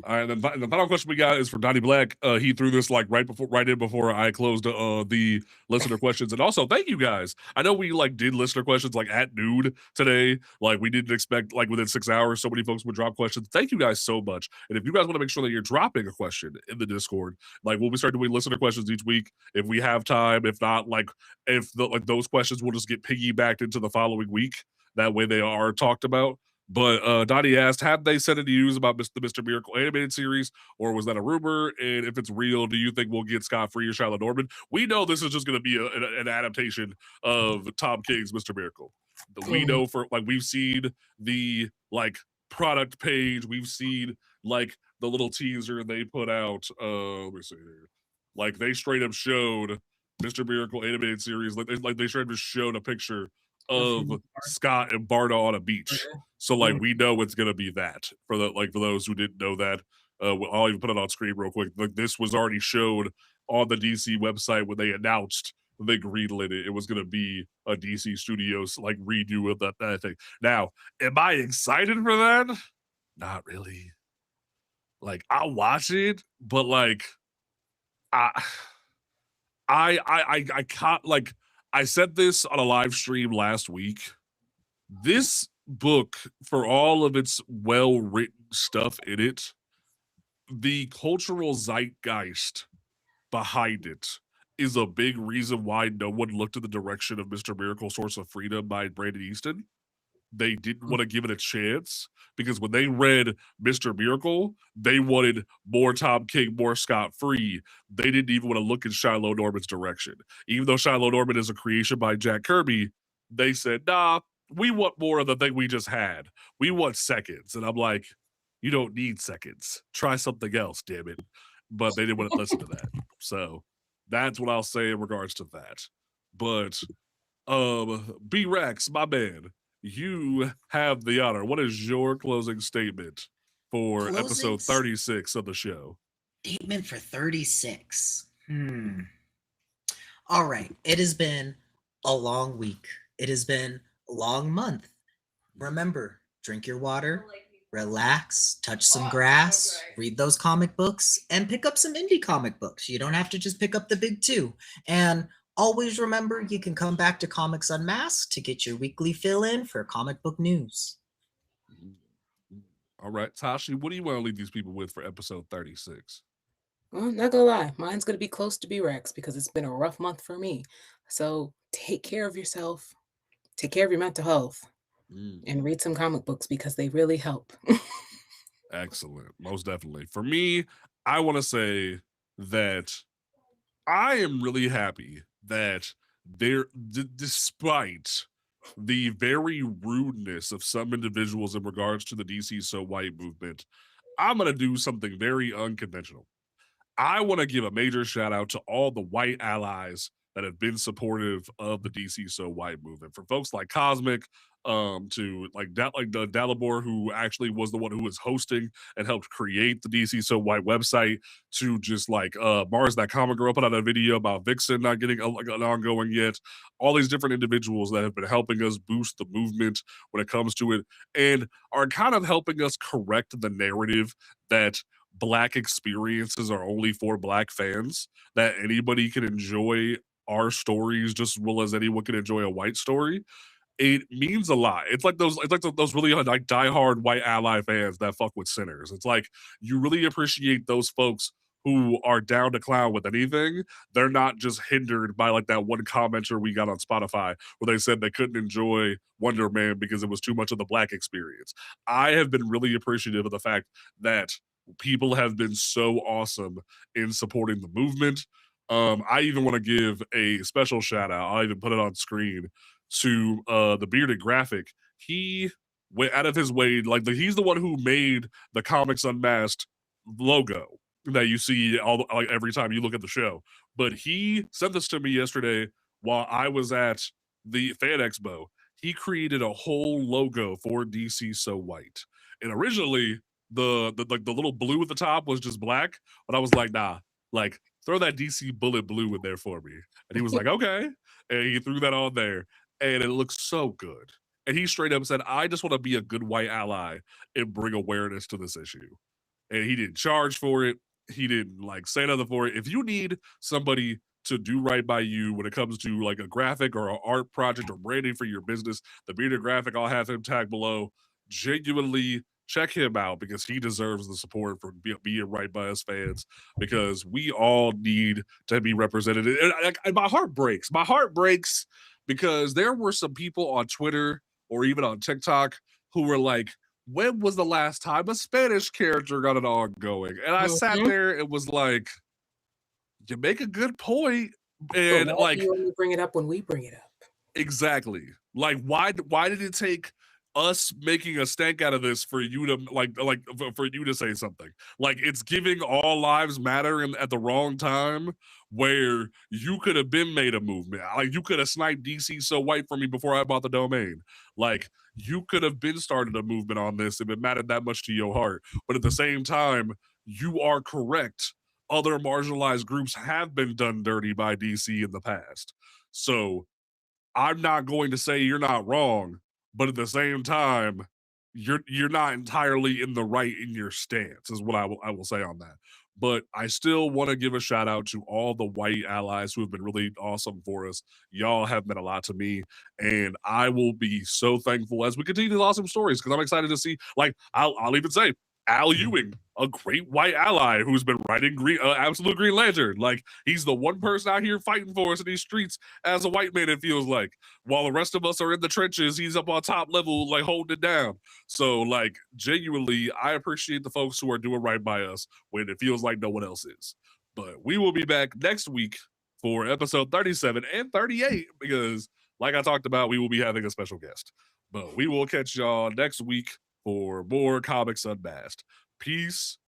All right, the final question we got is for Donnie Black. He threw this like right in before I closed the listener questions. And also, thank you guys. I know we like did listener questions like at noon today. Like we didn't expect like within 6 hours so many folks would drop questions. Thank you guys so much. And if you guys want to make sure that you're dropping a question in the Discord, like we'll be starting doing listener questions each week if we have time. If not, like if those questions will just get piggybacked into the following week. That way they are talked about. But Dottie asked, have they said any news about the Mr. Miracle animated series, or was that a rumor? And if it's real, do you think we'll get Scott-Free or Charlotte Norman? We know this is just going to be an adaptation of Tom King's Mr. Miracle. We know for like we've seen the like product page, we've seen like the little teaser they put out. Let me see here. Like they straight up showed Mr. Miracle animated series. Like they straight up just showed a picture of Scott and Barda on a beach. So like we know it's gonna be that for those who didn't know that. I'll even put it on screen real quick. Like this was already showed on the DC website when they announced they greenlit it. It was gonna be a DC Studios like redo of that thing. Now, am I excited for that? Not really. Like I'll watch it, but like I I can't like I said this on a live stream last week. This book, for all of its well-written stuff in it, the cultural zeitgeist behind it is a big reason why no one looked at the direction of Mr. Miracle Source of Freedom by Brandon Easton. They didn't want to give it a chance because when they read Mr. Miracle, they wanted more Tom King, more Scott Free. They didn't even want to look in Shiloh Norman's direction. Even though Shiloh Norman is a creation by Jack Kirby, they said, nah, we want more of the thing we just had. We want seconds. And I'm like, you don't need seconds. Try something else, damn it. But they didn't want to listen to that. So that's what I'll say in regards to that. But B Rex, my man, you have the honor. What is your closing statement for episode 36 of the show? Statement for 36. All right. It has been a long week. It has been a long month. Remember, drink your water, relax, touch some grass, read those comic books, and pick up some indie comic books. You don't have to just pick up the big two. And always remember, you can come back to Comics Unmasked to get your weekly fill-in for comic book news. All right, Tashi, what do you want to leave these people with for episode 36? Well, not gonna lie, mine's gonna be close to B-Rex because it's been a rough month for me. So take care of yourself, take care of your mental health, and read some comic books because they really help. Excellent. Most definitely. For me, I want to say that I am really happy that despite the very rudeness of some individuals in regards to the DC So White movement, I'm going to do something very unconventional. I want to give a major shout out to all the white allies that have been supportive of the DC So White movement. From folks like Cosmic, to like the Dalibor, who actually was the one who was hosting and helped create the DC So White website, to just like Mars, that comic girl, put out a video about Vixen not getting like an ongoing yet. All these different individuals that have been helping us boost the movement when it comes to it, and are kind of helping us correct the narrative that Black experiences are only for Black fans, that anybody can enjoy our stories just as well as anyone can enjoy a white story. It means a lot. It's like those really like diehard white ally fans that fuck with sinners. It's like you really appreciate those folks who are down to clown with anything. They're not just hindered by like that one commenter we got on Spotify where they said they couldn't enjoy Wonder Man because it was too much of the Black experience. I have been really appreciative of the fact that people have been so awesome in supporting the movement. I even want to give a special shout out. I'll even put it on screen to the bearded graphic. He went out of his way, he's the one who made the Comics Unmasked logo that you see like every time you look at the show. But he sent this to me yesterday while I was at the Fan Expo. He created a whole logo for DC So White, and originally the little blue at the top was just black, but I was like, nah, like throw that DC bullet blue in there for me. And he was like, okay, and he threw that on there, and it looks so good. And he straight up said, I just want to be a good white ally and bring awareness to this issue. And he didn't charge for it. He didn't like say nothing for it. If you need somebody to do right by you when it comes to like a graphic or an art project or branding for your business, the bearded graphic, I'll have him tag below. Genuinely check him out because he deserves the support for being right by us fans, because we all need to be represented. And my heart breaks. My heart breaks because there were some people on Twitter or even on TikTok who were like, when was the last time a Spanish character got an ongoing? And I sat there and was like, you make a good point. And but why do you only bring it up when we bring it up? Exactly. Like, why did it take us making a stank out of this for you to for you to say something? Like, it's giving all lives matter at the wrong time, where you could have been made a movement. Like, you could have sniped DC So White for me before I bought the domain. Like, you could have been started a movement on this if it mattered that much to your heart. But at the same time, you are correct. Other marginalized groups have been done dirty by DC in the past. So I'm not going to say you're not wrong, but at the same time, you're not entirely in the right in your stance, is what I will say on that. But I still want to give a shout out to all the white allies who have been really awesome for us. Y'all have meant a lot to me, and I will be so thankful as we continue these awesome stories, because I'm excited to see. Like, I'll even say Al Ewing, a great white ally who's been writing Absolute Green Lantern. Like, he's the one person out here fighting for us in these streets as a white man, it feels like. While the rest of us are in the trenches, he's up on top level, like, holding it down. So, like, genuinely, I appreciate the folks who are doing right by us when it feels like no one else is. But we will be back next week for episode 37 and 38, because, like I talked about, we will be having a special guest. But we will catch y'all next week for more Comics Unmasked. Peace